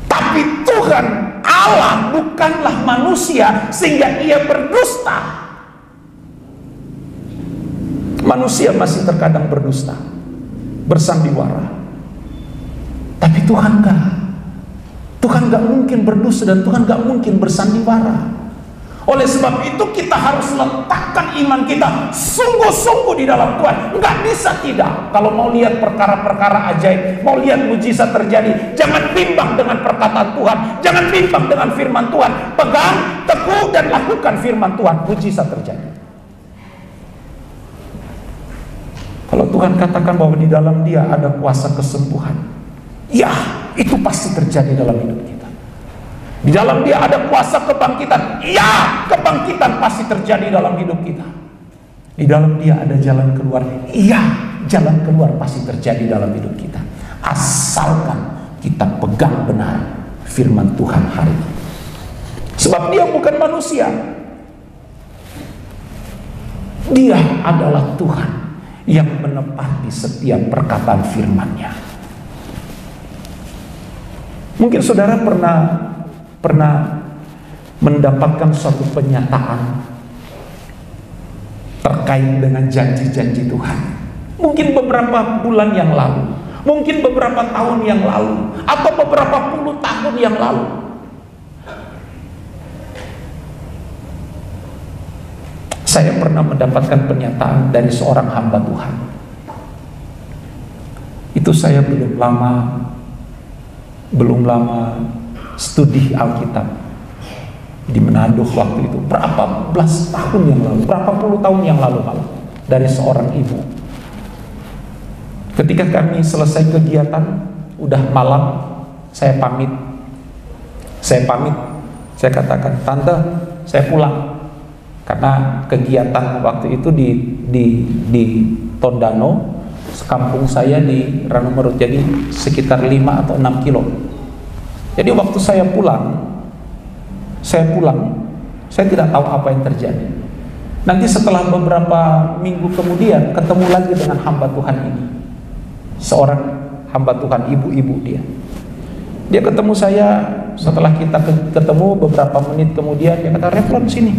Tapi Tuhan Allah bukanlah manusia sehingga ia berdusta. Manusia masih terkadang berdusta, bersandiwara. Tapi Tuhan enggak. Tuhan enggak mungkin berdusta dan Tuhan enggak mungkin bersandiwara. Oleh sebab itu kita harus letakkan iman kita sungguh-sungguh di dalam Tuhan. Enggak bisa tidak. Kalau mau lihat perkara-perkara ajaib, mau lihat mujizat terjadi, jangan bimbang dengan perkataan Tuhan, jangan bimbang dengan firman Tuhan. Pegang teguh dan lakukan firman Tuhan, mujizat terjadi. Kalau Tuhan katakan bahwa di dalam Dia ada kuasa kesembuhan, ya, itu pasti terjadi dalam hidup kita. Di dalam Dia ada kuasa kebangkitan, ya, kebangkitan pasti terjadi dalam hidup kita. Di dalam Dia ada jalan keluar, iya, jalan keluar pasti terjadi dalam hidup kita. Asalkan kita pegang benar firman Tuhan hari ini. Sebab Dia bukan manusia, Dia adalah Tuhan yang menepati setiap perkataan firman-Nya. Mungkin saudara pernah mendapatkan suatu penyataan terkait dengan janji-janji Tuhan. Mungkin beberapa bulan yang lalu, mungkin beberapa tahun yang lalu, atau beberapa puluh tahun yang lalu. Saya pernah mendapatkan pernyataan dari seorang hamba Tuhan. Itu saya belum lama studi Alkitab di Manado waktu itu, berapa belas tahun yang lalu, berapa puluh tahun yang lalu malah, dari seorang ibu. Ketika kami selesai kegiatan, udah malam, saya pamit. Saya katakan, "Tante, saya pulang." Karena kegiatan waktu itu di Tondano, kampung saya di Ranumerut, jadi sekitar 5 atau 6 kilo. Jadi waktu saya pulang, saya tidak tahu apa yang terjadi. Nanti setelah beberapa minggu kemudian, ketemu lagi dengan hamba Tuhan ini. Seorang hamba Tuhan, ibu-ibu dia. Dia ketemu saya, setelah kita ketemu beberapa menit kemudian, dia kata, "Reflon sini."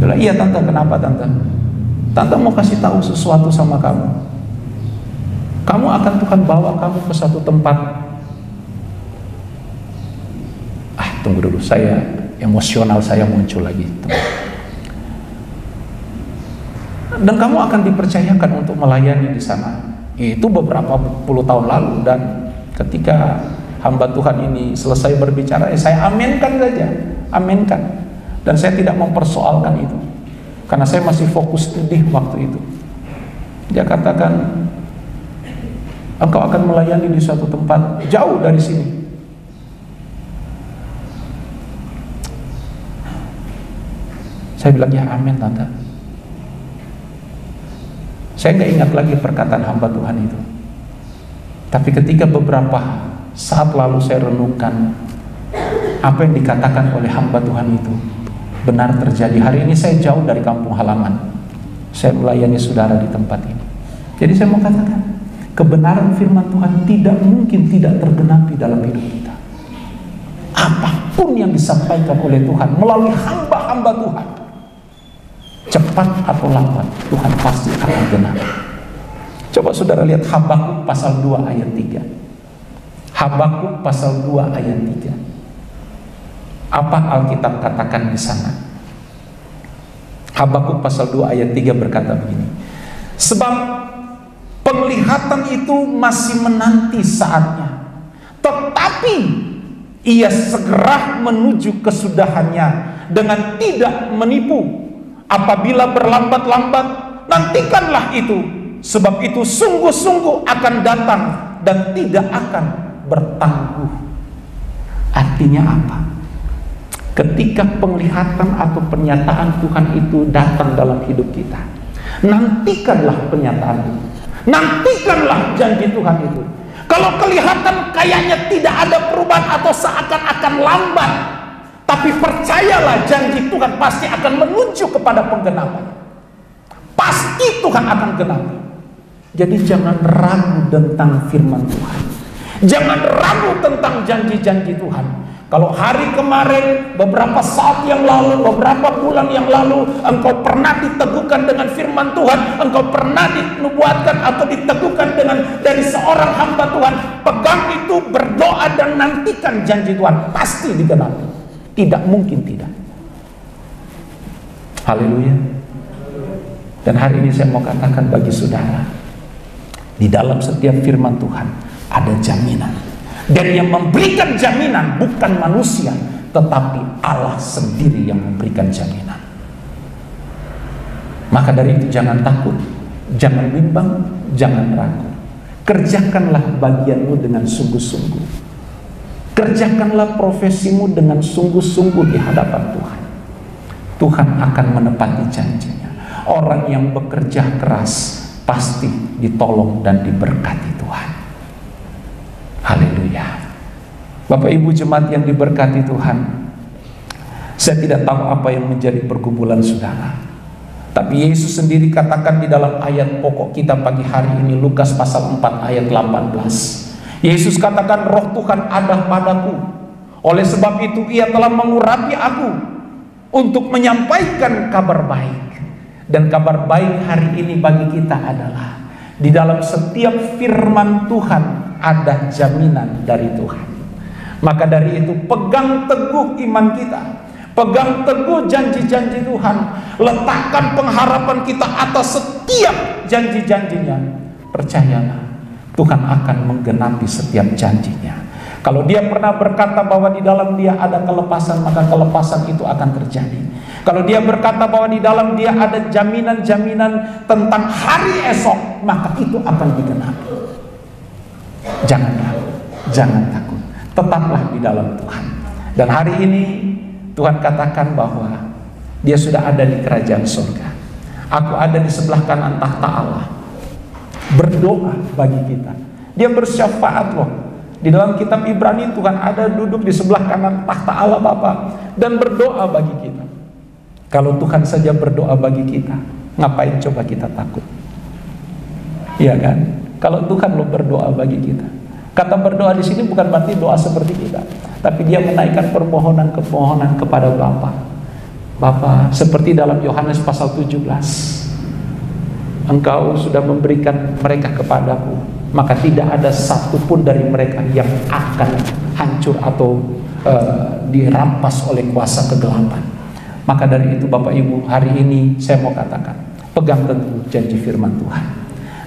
Dia bilang, "Iya tante, kenapa tante?" "Tante mau kasih tahu sesuatu sama kamu. Kamu akan Tuhan bawa kamu ke satu tempat tunggu dulu, emosional saya muncul lagi. Dan kamu akan dipercayakan untuk melayani di sana. Itu beberapa puluh tahun lalu, dan ketika hamba Tuhan ini selesai berbicara, saya aminkan saja, aminkan. Dan saya tidak mempersoalkan itu, karena saya masih fokus studi waktu itu. Dia katakan, engkau akan melayani di suatu tempat jauh dari sini. Saya bilang, ya amin tante. Saya nggak ingat lagi perkataan hamba Tuhan itu. Tapi ketika beberapa saat lalu saya renungkan apa yang dikatakan oleh hamba Tuhan itu benar terjadi. Hari ini saya jauh dari kampung halaman. Saya melayani saudara di tempat ini. Jadi saya mau katakan, kebenaran firman Tuhan tidak mungkin tidak tergenapi dalam hidup kita. Apapun yang disampaikan oleh Tuhan melalui hamba-hamba Tuhan, cepat atau lambat Tuhan pasti akan genapi. Coba saudara lihat Habakuk pasal 2 ayat 3. Habakuk pasal 2 ayat 3. Apa Alkitab katakan di sana? Habakuk pasal 2 ayat 3 berkata begini. Sebab penglihatan itu masih menanti saatnya, tetapi ia segera menuju kesudahannya dengan tidak menipu. Apabila berlambat-lambat, nantikanlah itu, sebab itu sungguh-sungguh akan datang dan tidak akan bertangguh. Artinya apa? Ketika penglihatan atau pernyataan Tuhan itu datang dalam hidup kita, nantikanlah pernyataan itu, nantikanlah janji Tuhan itu. Kalau kelihatan kayaknya tidak ada perubahan atau seakan-akan lambat, tapi percayalah janji Tuhan pasti akan menuju kepada penggenapan. Pasti Tuhan akan genapi. Jadi jangan ragu tentang firman Tuhan. Jangan ragu tentang janji-janji Tuhan. Kalau hari kemarin, beberapa saat yang lalu, beberapa bulan yang lalu, engkau pernah diteguhkan dengan firman Tuhan, engkau pernah dinubuatkan atau diteguhkan dari seorang hamba Tuhan, pegang itu, berdoa dan nantikan janji Tuhan, pasti digenapi. Tidak mungkin tidak. Haleluya. Dan hari ini saya mau katakan bagi saudara, di dalam setiap firman Tuhan ada jaminan. Dan yang memberikan jaminan bukan manusia, tetapi Allah sendiri yang memberikan jaminan. Maka dari itu jangan takut, jangan bimbang, jangan ragu. Kerjakanlah bagianmu dengan sungguh-sungguh. Kerjakanlah profesimu dengan sungguh-sungguh di hadapan Tuhan. Tuhan akan menepati janjinya. Orang yang bekerja keras pasti ditolong dan diberkati Tuhan. Haleluya. Bapak Ibu jemaat yang diberkati Tuhan, saya tidak tahu apa yang menjadi pergumulan saudara, tapi Yesus sendiri katakan di dalam ayat pokok kita pagi hari ini, Lukas pasal 4 ayat 18. Yesus katakan, roh Tuhan ada padaku, oleh sebab itu ia telah mengurapi aku untuk menyampaikan kabar baik. Dan kabar baik hari ini bagi kita adalah, di dalam setiap firman Tuhan ada jaminan dari Tuhan. Maka dari itu pegang teguh iman kita, pegang teguh janji-janji Tuhan, letakkan pengharapan kita atas setiap janji-janjinya. Percayalah, Tuhan akan menggenapi setiap janjinya. Kalau dia pernah berkata bahwa di dalam dia ada kelepasan, maka kelepasan itu akan terjadi. Kalau dia berkata bahwa di dalam dia ada jaminan-jaminan tentang hari esok, maka itu akan digenapi. Jangan ragu, jangan takut, tetaplah di dalam Tuhan. Dan hari ini Tuhan katakan bahwa dia sudah ada di kerajaan surga. Aku ada di sebelah kanan tahta Allah, berdoa bagi kita. Dia bersyafaat loh. Di dalam kitab Ibrani Tuhan ada duduk di sebelah kanan tahta Allah Bapa dan berdoa bagi kita. Kalau Tuhan saja berdoa bagi kita, ngapain coba kita takut? Iya kan? Kalau Tuhan lo berdoa bagi kita, kata berdoa di sini bukan berarti doa seperti kita, tapi dia menaikkan permohonan kepada Bapa. Bapa, seperti dalam Yohanes pasal 17, Engkau sudah memberikan mereka kepadaku, maka tidak ada satupun dari mereka yang akan hancur atau dirampas oleh kuasa kegelapan. Maka dari itu Bapak Ibu, hari ini saya mau katakan, pegang teguh janji firman Tuhan.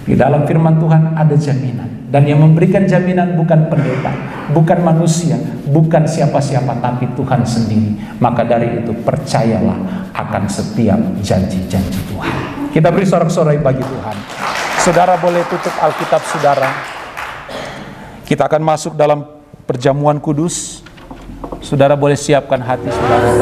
Di dalam firman Tuhan ada jaminan, dan yang memberikan jaminan bukan pendeta, bukan manusia, bukan siapa-siapa, tapi Tuhan sendiri. Maka dari itu percayalah akan setiap janji-janji Tuhan. Kita beri sorak-sorai bagi Tuhan. Saudara boleh tutup Alkitab saudara. Kita akan masuk dalam perjamuan kudus. Saudara boleh siapkan hati saudara.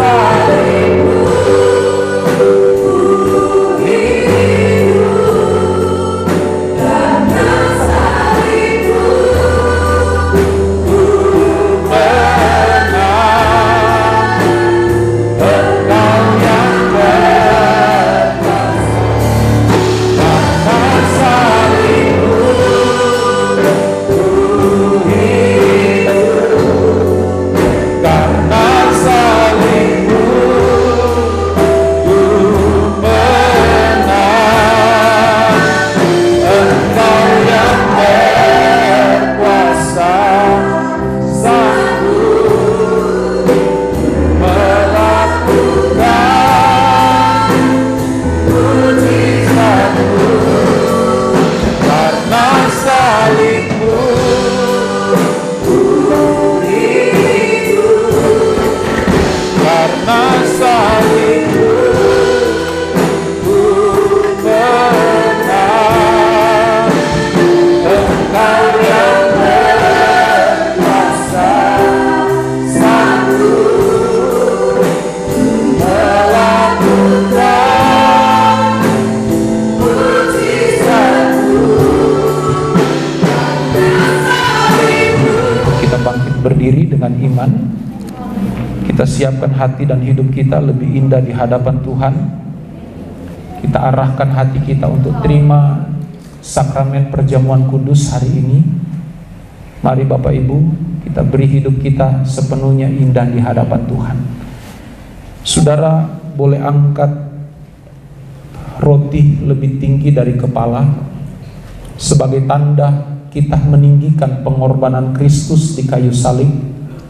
Berdiri dengan iman, kita siapkan hati dan hidup kita lebih indah di hadapan Tuhan. Kita arahkan hati kita untuk terima sakramen perjamuan kudus hari ini. Mari Bapak Ibu, kita beri hidup kita sepenuhnya indah di hadapan Tuhan. Saudara boleh angkat roti lebih tinggi dari kepala sebagai tanda kita meninggikan pengorbanan Kristus di kayu salib.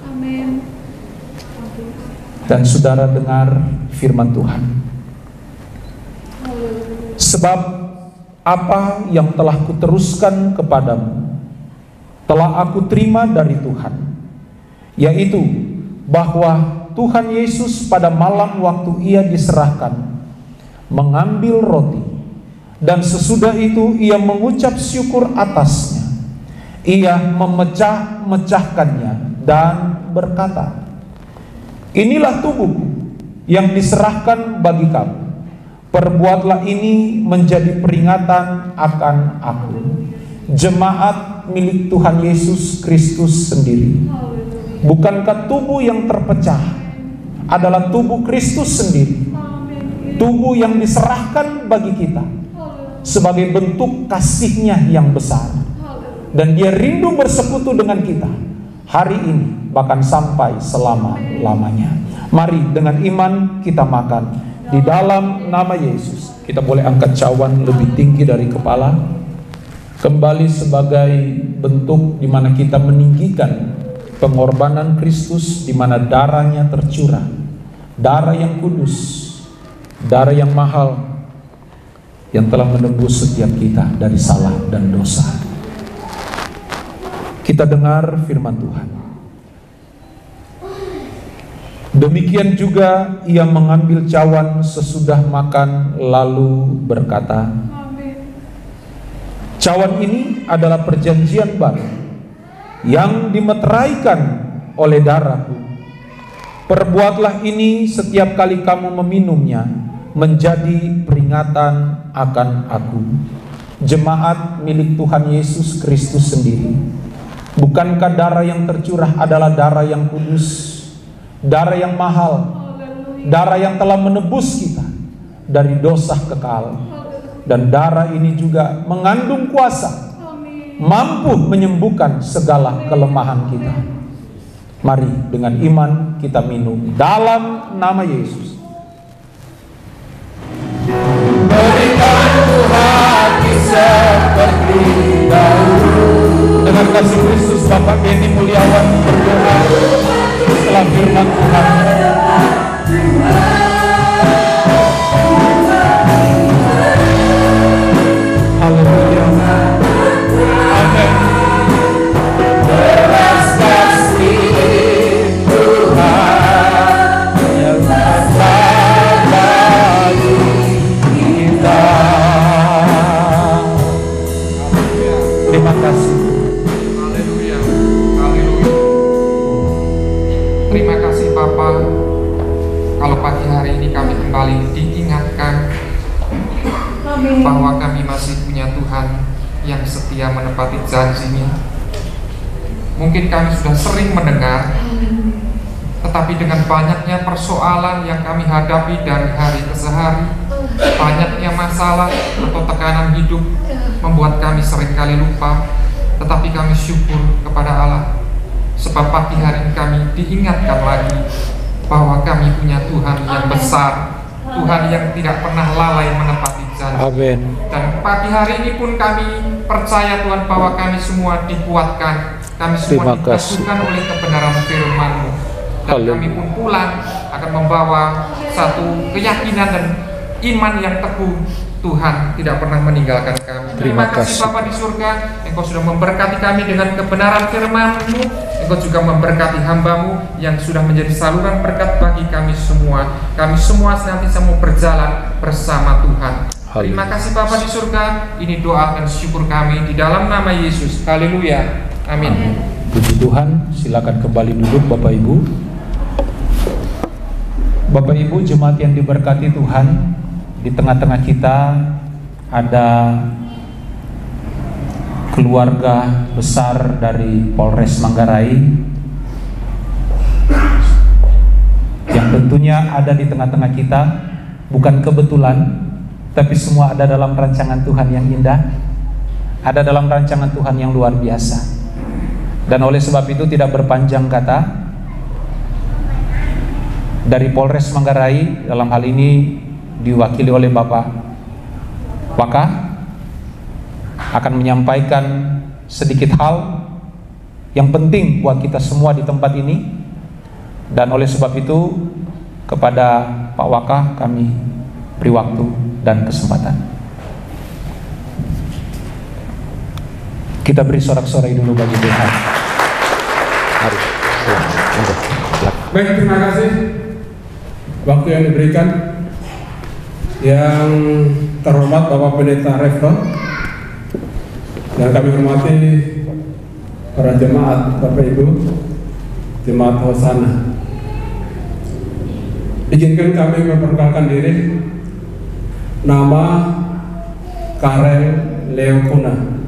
Amin. Dan saudara dengar firman Tuhan. Sebab apa yang telah kuteruskan kepadamu telah aku terima dari Tuhan, yaitu bahwa Tuhan Yesus pada malam waktu ia diserahkan mengambil roti, dan sesudah itu ia mengucap syukur atasnya. Ia memecah-mecahkannya dan berkata, inilah tubuhku yang diserahkan bagi kamu. Perbuatlah ini menjadi peringatan akan aku. Jemaat milik Tuhan Yesus Kristus sendiri. Bukankah tubuh yang terpecah adalah tubuh Kristus sendiri? Tubuh yang diserahkan bagi kita sebagai bentuk kasih-Nya yang besar. Dan dia rindu bersekutu dengan kita hari ini, bahkan sampai selama-lamanya. Mari dengan iman kita makan di dalam nama Yesus. Kita boleh angkat cawan lebih tinggi dari kepala, kembali sebagai bentuk di mana kita meninggikan pengorbanan Kristus, di mana darahnya tercurah, darah yang kudus, darah yang mahal, yang telah menebus setiap kita dari salah dan dosa. Kita dengar firman Tuhan. Demikian juga ia mengambil cawan sesudah makan lalu berkata, cawan ini adalah perjanjian baru yang dimeteraikan oleh darahku. Perbuatlah ini setiap kali kamu meminumnya menjadi peringatan akan aku. Jemaat milik Tuhan Yesus Kristus sendiri. Bukankah darah yang tercurah adalah darah yang kudus, darah yang mahal, darah yang telah menebus kita dari dosa kekal. Dan darah ini juga mengandung kuasa, mampu menyembuhkan segala kelemahan kita. Mari dengan iman kita minum dalam nama Yesus. Berikan Tuhan seperti dahulu. Dengan kasih Kristus Bapak Beni Mulyawan berdoa. Tercurahkanlah firman Tuhan. Haleluya. Amin. Belas kasih Tuhan yang datang bagi kita. Terima kasih. Haleluya. Haleluya. Terima kasih Bapa, kalau pagi hari ini kami kembali diingatkan bahwa kami masih punya Tuhan yang setia menepati janji-Nya. Mungkin kami sudah sering mendengar, tetapi dengan banyaknya persoalan yang kami hadapi dari hari ke hari, banyaknya masalah atau tekanan hidup membuat kami seringkali lupa. Tetapi kami syukur kepada Allah, sebab pagi hari ini kami diingatkan lagi bahwa kami punya Tuhan yang besar, Tuhan yang tidak pernah lalai menepati janji. Amin. Dan pagi hari ini pun kami percaya Tuhan bahwa kami semua dikuatkan, kami semua diteguhkan oleh kebenaran firman-Mu. Dan kami pun pulang akan membawa satu keyakinan dan iman yang teguh, Tuhan tidak pernah meninggalkan kami. Terima kasih Bapa di surga, Engkau sudah memberkati kami dengan kebenaran firman-Mu. Engkau juga memberkati hamba-Mu yang sudah menjadi saluran berkat bagi kami semua. Kami semua senantiasa mau berjalan bersama Tuhan. Terima kasih Bapa di surga. Ini doa dan syukur kami di dalam nama Yesus. Haleluya. Amin. Puji Tuhan. Silakan kembali duduk Bapak Ibu. Bapak Ibu jemaat yang diberkati Tuhan, di tengah-tengah kita ada keluarga besar dari Polres Manggarai yang tentunya ada di tengah-tengah kita, bukan kebetulan, tapi semua ada dalam rancangan Tuhan yang indah, ada dalam rancangan Tuhan yang luar biasa. Dan oleh sebab itu tidak berpanjang kata, dari Polres Manggarai dalam hal ini diwakili oleh Bapak Waka akan menyampaikan sedikit hal yang penting buat kita semua di tempat ini. Dan oleh sebab itu kepada Pak Waka kami beri waktu dan kesempatan. Kita beri sorak-sorai dulu bagi Tuhan. Mari. Baik, terima kasih waktu yang diberikan. Yang terhormat Bapak Pendeta Refton, yang kami hormati para jemaat, Bapak Ibu, jemaat Hosana. Izinkan kami memperkenalkan diri. Nama Karel Leokuna.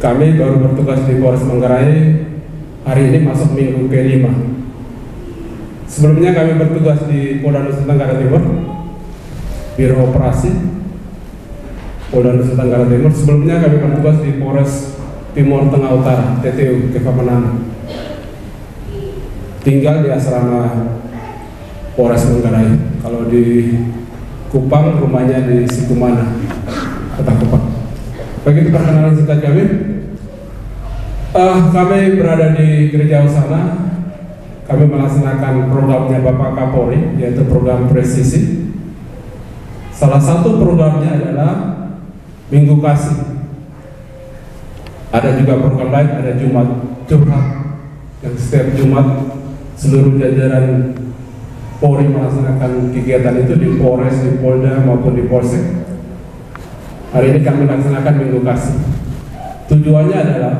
Kami baru bertugas di Polres Manggarai, hari ini masuk minggu ke-5. Sebelumnya kami bertugas di Polda Nusa Tenggara Timur, Biro Operasi Polda Nusa Tenggara Timur. Sebelumnya kami bertugas di Polres Timur Tengah Utara, TTU Kepamanana. Tinggal di asrama Polres Manggarai. Kalau di Kupang, rumahnya di Sikumana, Kota Kupang. Begitu perkenalan singkat kami. Kami berada di Gereja Hosana. Kami melaksanakan programnya Bapak Kapolri, yaitu program presisi. Salah satu programnya adalah Minggu Kasih. Ada juga program lain, ada Jumat Curhat, yang setiap Jumat seluruh jajaran Polri melaksanakan kegiatan itu di Polres, di Polda maupun di Polsek. Hari ini kami melaksanakan Minggu Kasih. Tujuannya adalah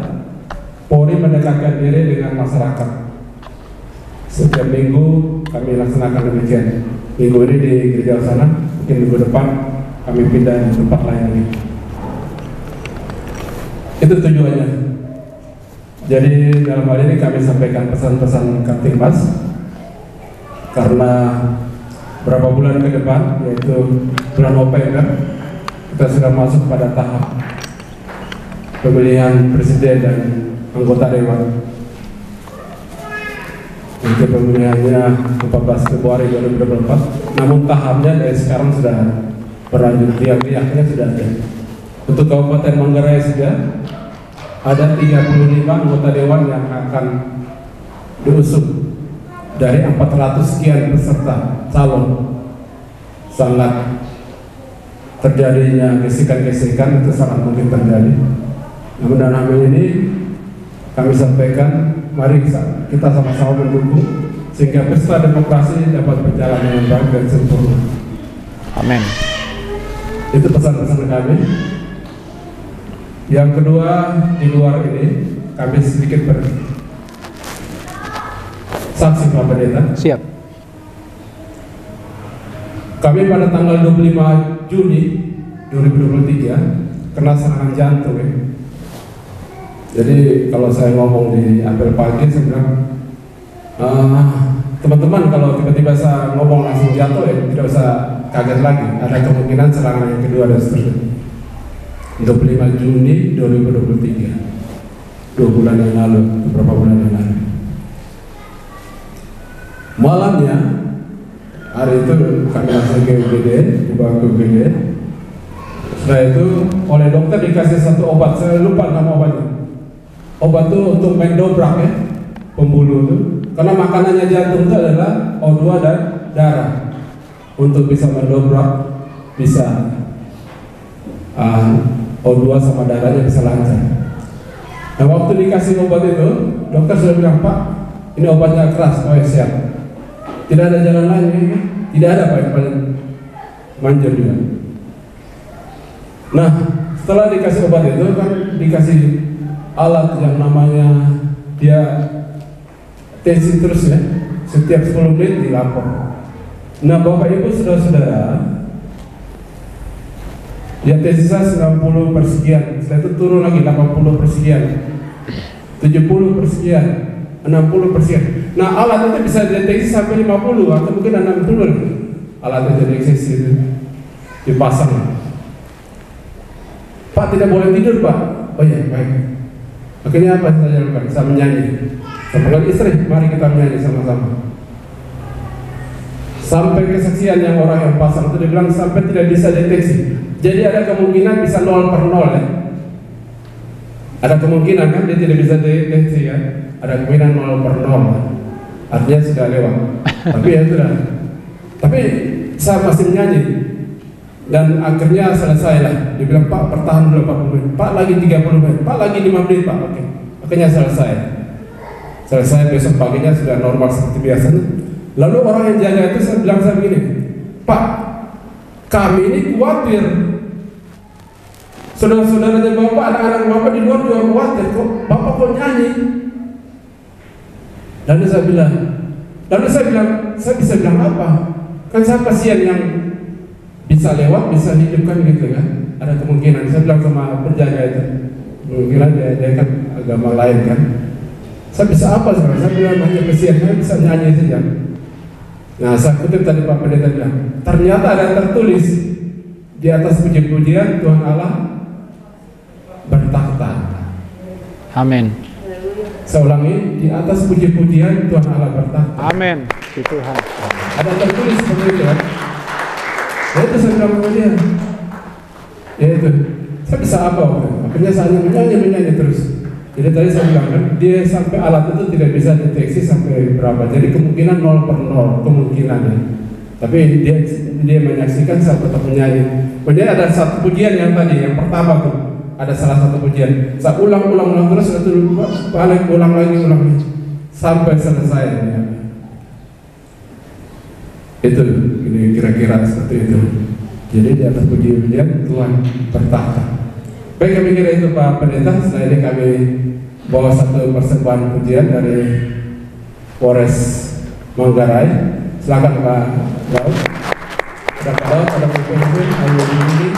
Polri mendekatkan diri dengan masyarakat. Setiap minggu kami laksanakan demikian. Minggu ini di Gereja Hosana, mungkin minggu depan kami pindah di tempat lain lagi. Itu tujuannya. Jadi dalam hal ini kami sampaikan pesan-pesan Kaptimmas, karena berapa bulan ke depan, yaitu bulan November, kita sudah masuk pada tahap pemilihan presiden dan anggota dewan. Untuk pemilihannya 14 Februari 2024. Namun tahapnya dari sekarang sudah berlanjut, riak-riaknya sudah ada. Untuk Kabupaten Manggarai saja ada 35 anggota dewan yang akan diusung dari 400 sekian peserta calon. Sangat terjadinya gesekan-gesekan itu sangat mungkin terjadi. Namun dalam hal ini kami sampaikan, mari kita sama-sama mendukung sehingga pesta demokrasi dapat berjalan dengan baik dan sempurna. Amin. Itu pesan-pesan kami. Yang kedua, di luar ini kami sedikit bersaksi Pak Pendeta. Siap. Kami pada tanggal 25 Juni 2023 kena serangan jantung ya. Jadi kalau saya ngomong di apel pagi saya bilang, teman-teman kalau tiba-tiba saya ngomong langsung jatuh ya tidak usah kaget lagi, ada kemungkinan serangan yang kedua dan seterusnya. 25 Juni 2023, 2 bulan yang lalu, beberapa bulan yang lalu. Malamnya, hari itu kami langsung ke UGD, dibawa ke UGD. Setelah itu oleh dokter dikasih satu obat, saya lupa nama obatnya. Obat itu untuk mendobrak ya, pembuluh itu. Karena makanannya jantung itu adalah O2 dan darah. Untuk bisa mendobrak, bisa O2 sama darahnya bisa lancar. Nah waktu dikasih obat itu, dokter sudah bilang, Pak, ini obatnya keras, oh ya siap. Tidak ada jalan lain, ya? Tidak ada Pak yang paling manjur juga. Nah setelah dikasih obat itu kan dikasih alat yang namanya dia tensi terus ya, setiap 10 menit dilapor. Nah Bapak Ibu saudara-saudara, dia tensi saya 90 per sekian, setelah itu turun lagi 80 per sekian, 70 per sekian, 60 per sekian. Nah alat itu bisa deteksi sampai 50 atau mungkin 60 alat itu deteksi itu dipasang. Pak tidak boleh tidur Pak. Oh iya baik. Akhirnya apa saya lakukan? Saya menyanyi. Saya panggil istri, mari kita menyanyi sama-sama. Sampai kesaksian yang orang yang pasang itu dibilang sampai tidak bisa deteksi. Jadi ada kemungkinan bisa 0 per 0 ya. Ada kemungkinan kan dia tidak bisa deteksi ya. Ada kemungkinan 0 per 0. Artinya sudah lewat. Tapi ya sudah. Tapi saya masih menyanyi. Dan akhirnya selesai lah. Dia bilang, Pak bertahan dulu 40 menit, Pak lagi 30 menit, Pak lagi 5 menit Pak. Oke. Akhirnya selesai. Selesai, besok paginya sudah normal seperti biasanya. Lalu orang yang jaga itu saya bilang saya begini, Pak, kami ini khawatir. Saudara-saudaranya Bapak, anak-anak Bapak di luar juga khawatir. Kok Bapak kok nyanyi? Lalu saya bilang, saya bisa bilang apa? Kan saya pasien yang bisa lewat, bisa hidupkan gitu kan. Ada kemungkinan, saya bilang sama penjaga itu, kemungkinan dia kan agama lain kan. Saya bisa apa sekarang? Saya bilang hanya pasien, saya bisa nyanyi saja. Nah saya kutip tadi Pak Pendeta bilang, ternyata ada tertulis di atas puji-pujian Tuhan Allah bertakhta. Amin. Saya ulangi, di atas puji-pujian Tuhan Allah bertakhta. Amin. Tuhan. Ada tertulis seperti itu kan. Ya itu saya bilang sama dia. Ya itu, saya bisa apa waktu? Akhirnya saya menyanyi terus. Jadi tadi saya bilang kan, dia sampai alat itu tidak bisa deteksi sampai berapa. Jadi kemungkinan 0 per 0 kemungkinan ya. Tapi dia menyaksikan saya tetap menyanyi. Kemudian ada satu pujian yang tadi, yang pertama tuh ada salah satu pujian. Saya ulang terus, balik ulang lagi sampai selesai. Ya. Itu ini kira-kira seperti itu. Jadi di atas puji-pujian Tuhan bertakhta. Baik, kami kira itu Pak Pendeta. Setelah ini kami bawa satu persembahan pujian dari Polres Manggarai. Silakan Pak Daud. Ada Pak Daud, ada Pak Pendeta, ada ini.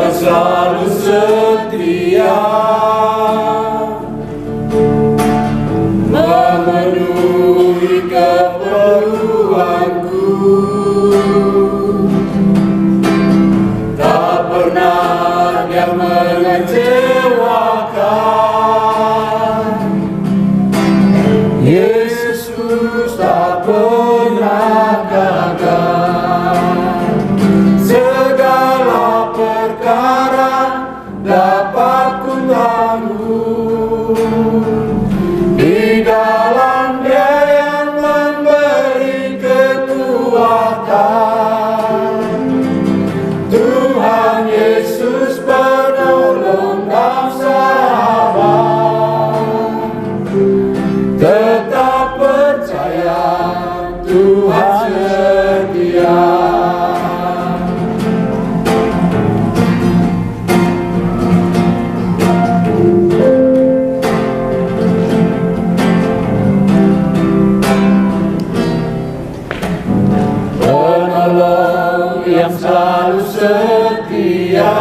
Selalu setia memenuhi keperluanku, tak pernah dia mengecewakan. ku tanggung. Di dalam Dia yang memberi kekuatan, Tuhan Yesus penolong dan sahabat. Tetap percaya, Tuhan setia. Penolong yang selalu setia,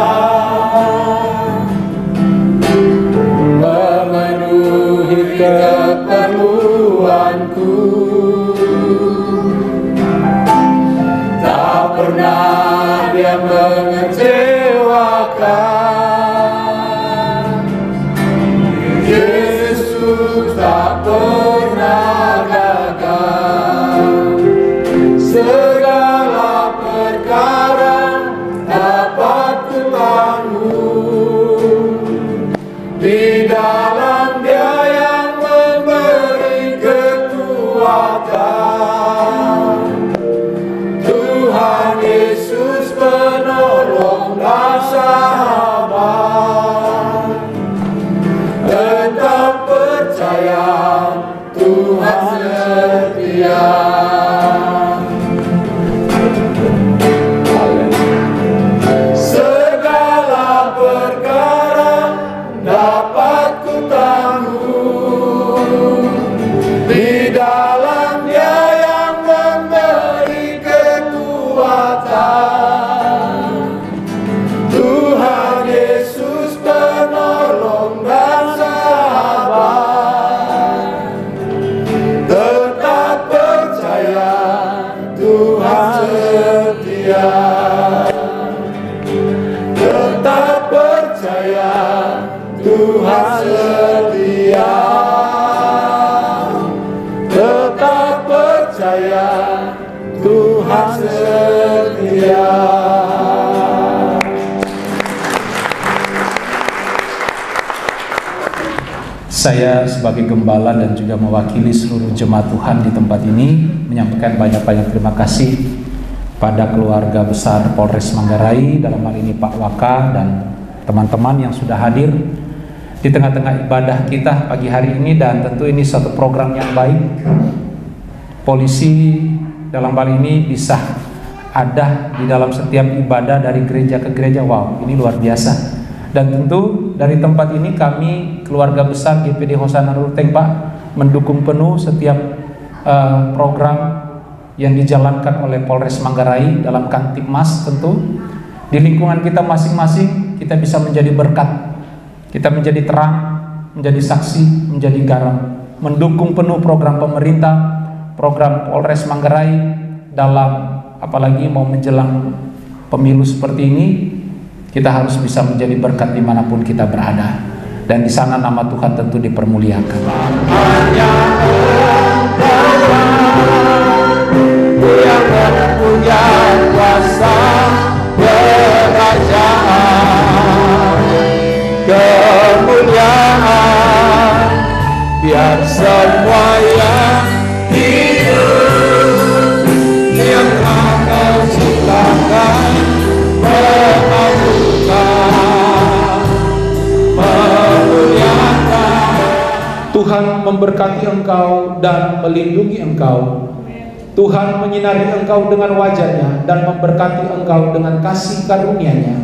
memenuhi keperluanku. Tak pernah Dia mengecewakan. Yesus tak pernah gagal. Segala perkara dapat ku tanggung. Di dalam Dia yang memberi kekuatan, Tuhan Yesus penolong dan sahabat. Tetap percaya, Tuhan setia. Segala perkara dapat ku tanggung. Di dalam Dia yang memberi kekuatan, Tuhan Yesus penolong dan sahabat. Tetap percaya, Tuhan setia. Tetap percaya, Tuhan setia. Tetap percaya, Tuhan setia. Saya sebagai gembala dan juga mewakili seluruh jemaat Tuhan di tempat ini menyampaikan banyak-banyak terima kasih pada keluarga besar Polres Manggarai, dalam hal ini Pak Waka dan teman-teman yang sudah hadir di tengah-tengah ibadah kita pagi hari ini. Dan tentu ini satu program yang baik. Polisi dalam hal ini bisa ada di dalam setiap ibadah dari gereja ke gereja. Wow, ini luar biasa. Dan tentu dari tempat ini kami keluarga besar GPD Hosana Ruteng Pak mendukung penuh setiap program yang dijalankan oleh Polres Manggarai dalam Kantipmas. Tentu di lingkungan kita masing-masing kita bisa menjadi berkat, kita menjadi terang, menjadi saksi, menjadi garam, mendukung penuh program pemerintah, program Polres Manggarai dalam apalagi mau menjelang pemilu seperti ini. Kita harus bisa menjadi berkat dimanapun kita berada, dan di sana nama Tuhan tentu dipermuliakan. Yang mempunyai kuasa kerajaan, kemuliaan, biar semua yang hidup yang Kau ciptakan mengagunkan, memuliakan. Tuhan memberkati engkau dan melindungi engkau. Tuhan menyinari engkau dengan wajah-Nya dan memberkati engkau dengan kasih karunia-Nya.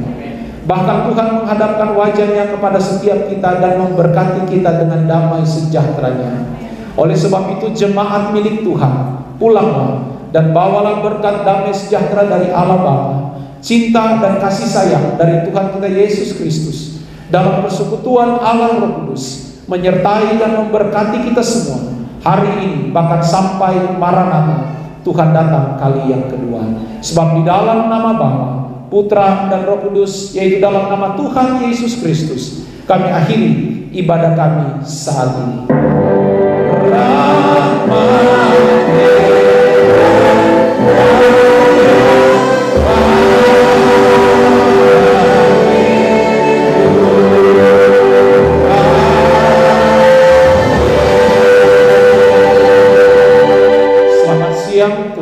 Bahkan Tuhan menghadapkan wajah-Nya kepada setiap kita dan memberkati kita dengan damai sejahtera-Nya. Oleh sebab itu jemaat milik Tuhan, pulanglah dan bawalah berkat damai sejahtera dari Allah Bapa, cinta dan kasih sayang dari Tuhan kita Yesus Kristus, dalam persekutuan Allah Roh Kudus, menyertai dan memberkati kita semua hari ini bahkan sampai Maranatha, Tuhan datang kali yang kedua. Sebab di dalam nama Bapa, Putra dan Roh Kudus, yaitu dalam nama Tuhan Yesus Kristus, kami akhiri ibadah kami saat ini.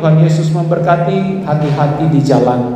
Tuhan Yesus memberkati. Hati-hati di jalan.